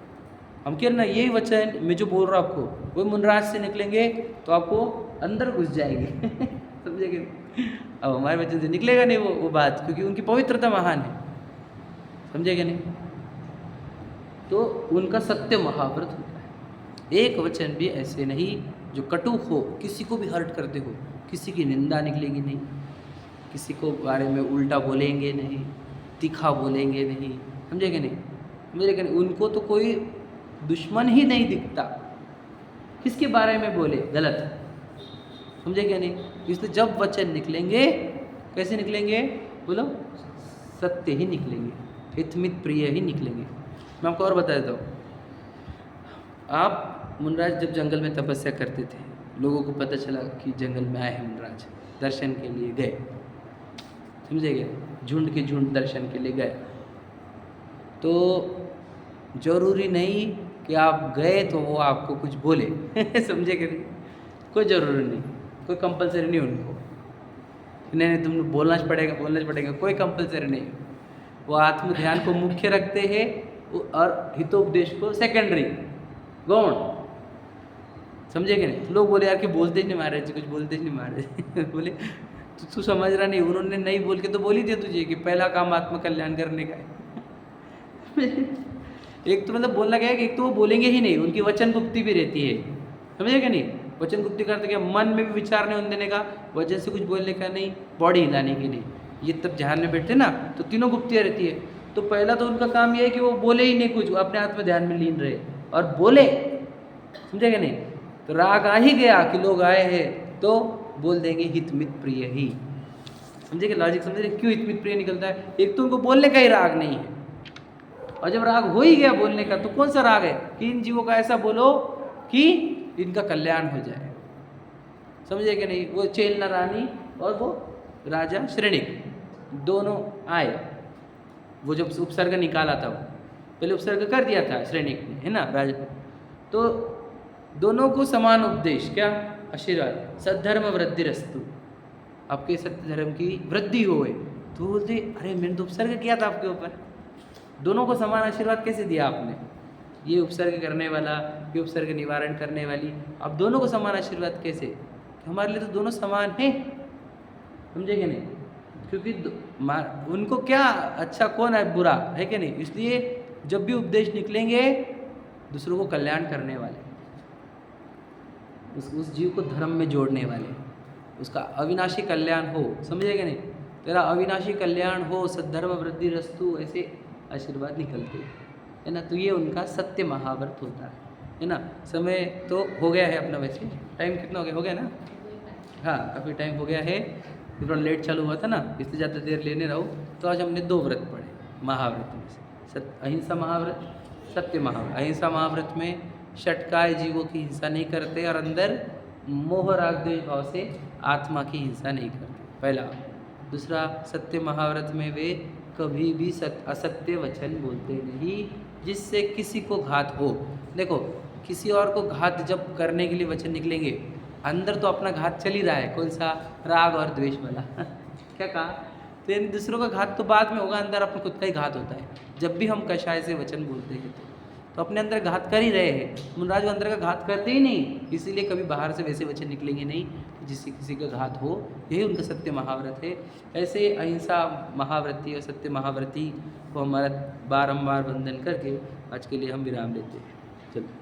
Speaker 1: हम कह रहे ना, यही वचन मैं जो बोल रहा हूँ आपको, वो मुनराज से निकलेंगे तो आपको अंदर घुस जाएंगे। समझेंगे? अब हमारे वचन से निकलेगा नहीं वो बात, क्योंकि उनकी पवित्रता महान है। समझेगा नहीं? तो उनका सत्य महाव्रत होता है। एक वचन भी ऐसे नहीं जो कटु हो, किसी को भी हर्ट करते हो, किसी की निंदा निकलेगी नहीं, किसी को बारे में उल्टा बोलेंगे नहीं, तीखा बोलेंगे नहीं। समझेगा नहीं? समझेगा नहीं? उनको तो कोई दुश्मन ही नहीं दिखता, किसके बारे में बोले गलत। समझे क्या नहीं? इसलिए जब वचन निकलेंगे, कैसे निकलेंगे? बोलो, सत्य ही निकलेंगे, हितमित प्रिय ही निकलेंगे। मैं आपको और बता देता हूँ। आप मुनराज जब जंगल में तपस्या करते थे, लोगों को पता चला कि जंगल में आए हैं मुनराज, दर्शन के लिए गए। समझेगा? झुंड के झुंड दर्शन के लिए गए, तो जरूरी नहीं कि आप गए तो वो आपको कुछ बोले। समझे कि नहीं? कोई ज़रूरी नहीं, कोई कंपलसरी नहीं उनको, नहीं तुम बोलना पड़ेगा, कोई कंपलसरी नहीं। वो आत्म ध्यान को मुख्य रखते हैं और हितोपदेश को सेकेंडरी, गौण। समझे कि नहीं? लोग बोले यार कि बोलते ही नहीं महाराज जी, कुछ बोलते ही नहीं महाराज जी। बोले तू समझ रहा नहीं, उन्होंने नहीं बोल के तो बोल ही दिया तुझे कि पहला काम आत्म कल्याण करने का है। एक तो मतलब बोलना क्या है कि एक तो वो बोलेंगे ही नहीं, उनकी वचन गुप्ति भी रहती है, समझे क्या नहीं? वचन गुप्ति करते क्या, मन में भी विचार नहीं होने देने का, वजह से कुछ बोलने का नहीं, बॉडी हिलाने की नहीं। ये तब ध्यान में बैठते ना तो तीनों गुप्तियाँ रहती है। तो पहला तो उनका काम ये है कि वो बोले ही नहीं कुछ, वो अपने आत्म ध्यान में लीन रहे और बोले, समझे क्या नहीं? तो राग आ ही गया कि लोग आए हैं तो बोल देंगे हितमित प्रिय ही, समझे क्या लॉजिक? समझे क्यों हितमित प्रिय निकलता है? एक तो उनको बोलने का ही राग नहीं है, और जब राग हो ही गया बोलने का तो कौन सा राग है कि इन जीवों का ऐसा बोलो कि इनका कल्याण हो जाए, समझे क्या नहीं? वो चेलना रानी और वो राजा श्रेणिक दोनों आए, वो जब उपसर्ग निकाला था, वो पहले उपसर्ग कर दिया था श्रेणिक ने, है ना राजा, तो दोनों को समान उपदेश, क्या आशीर्वाद, सद्धर्म वृद्धि रस्तु, आपके सत्य धर्म की वृद्धि होए। तो बोलते अरे मैंने तो उपसर्ग किया था आपके ऊपर, दोनों को समान आशीर्वाद कैसे दिया आपने? ये उपसर्ग करने वाला, ये उपसर्ग निवारण करने वाली, अब दोनों को समान आशीर्वाद कैसे? हमारे लिए तो दोनों समान हैं, समझे कि नहीं? क्योंकि उनको क्या अच्छा कौन है बुरा है कि नहीं? इसलिए जब भी उपदेश निकलेंगे दूसरों को कल्याण करने वाले, उस जीव को धर्म में जोड़ने वाले, उसका अविनाशी कल्याण हो, समझेगा नहीं? तेरा अविनाशी कल्याण हो, सद्धर्म वृद्धि रस्तु, ऐसे आशीर्वाद निकलते है ना। तो ये उनका सत्य महाव्रत होता है ना। समय तो हो गया है अपना, वैसे टाइम कितना हो गया ना? हाँ काफ़ी टाइम हो गया है, थोड़ा लेट चालू हुआ था ना, इसलिए ज़्यादा देर लेने रहो। तो आज हमने 2 व्रत पढ़े महाव्रत में से, अहिंसा महाव्रत, सत्य महाव्रत। अहिंसा महाव्रत में षटकाय जीवों की हिंसा नहीं करते और अंदर मोह राग द्वेष भाव से आत्मा की हिंसा नहीं करते, पहला। दूसरा सत्य महाव्रत में वे कभी भी असत्य वचन बोलते नहीं जिससे किसी को घात हो। देखो किसी और को घात जब करने के लिए वचन निकलेंगे, अंदर तो अपना घात चल ही रहा है, कौन सा? राग और द्वेष वाला क्या कहा? तो इन दूसरों का घात तो बाद में होगा, अंदर अपना खुद का ही घात होता है। जब भी हम कषाय से वचन बोलते हैं तो अपने अंदर घात कर ही रहे हैं। मुनराज अंदर का घात करते ही नहीं, इसीलिए कभी बाहर से वैसे वचन निकलेंगे नहीं जिससे किसी का घात हो। यही उनका सत्य महाव्रत है। ऐसे अहिंसा महाव्रती और सत्य महाव्रती को हमारा बारंबार वंदन करके आज के लिए हम विराम लेते हैं। चलो।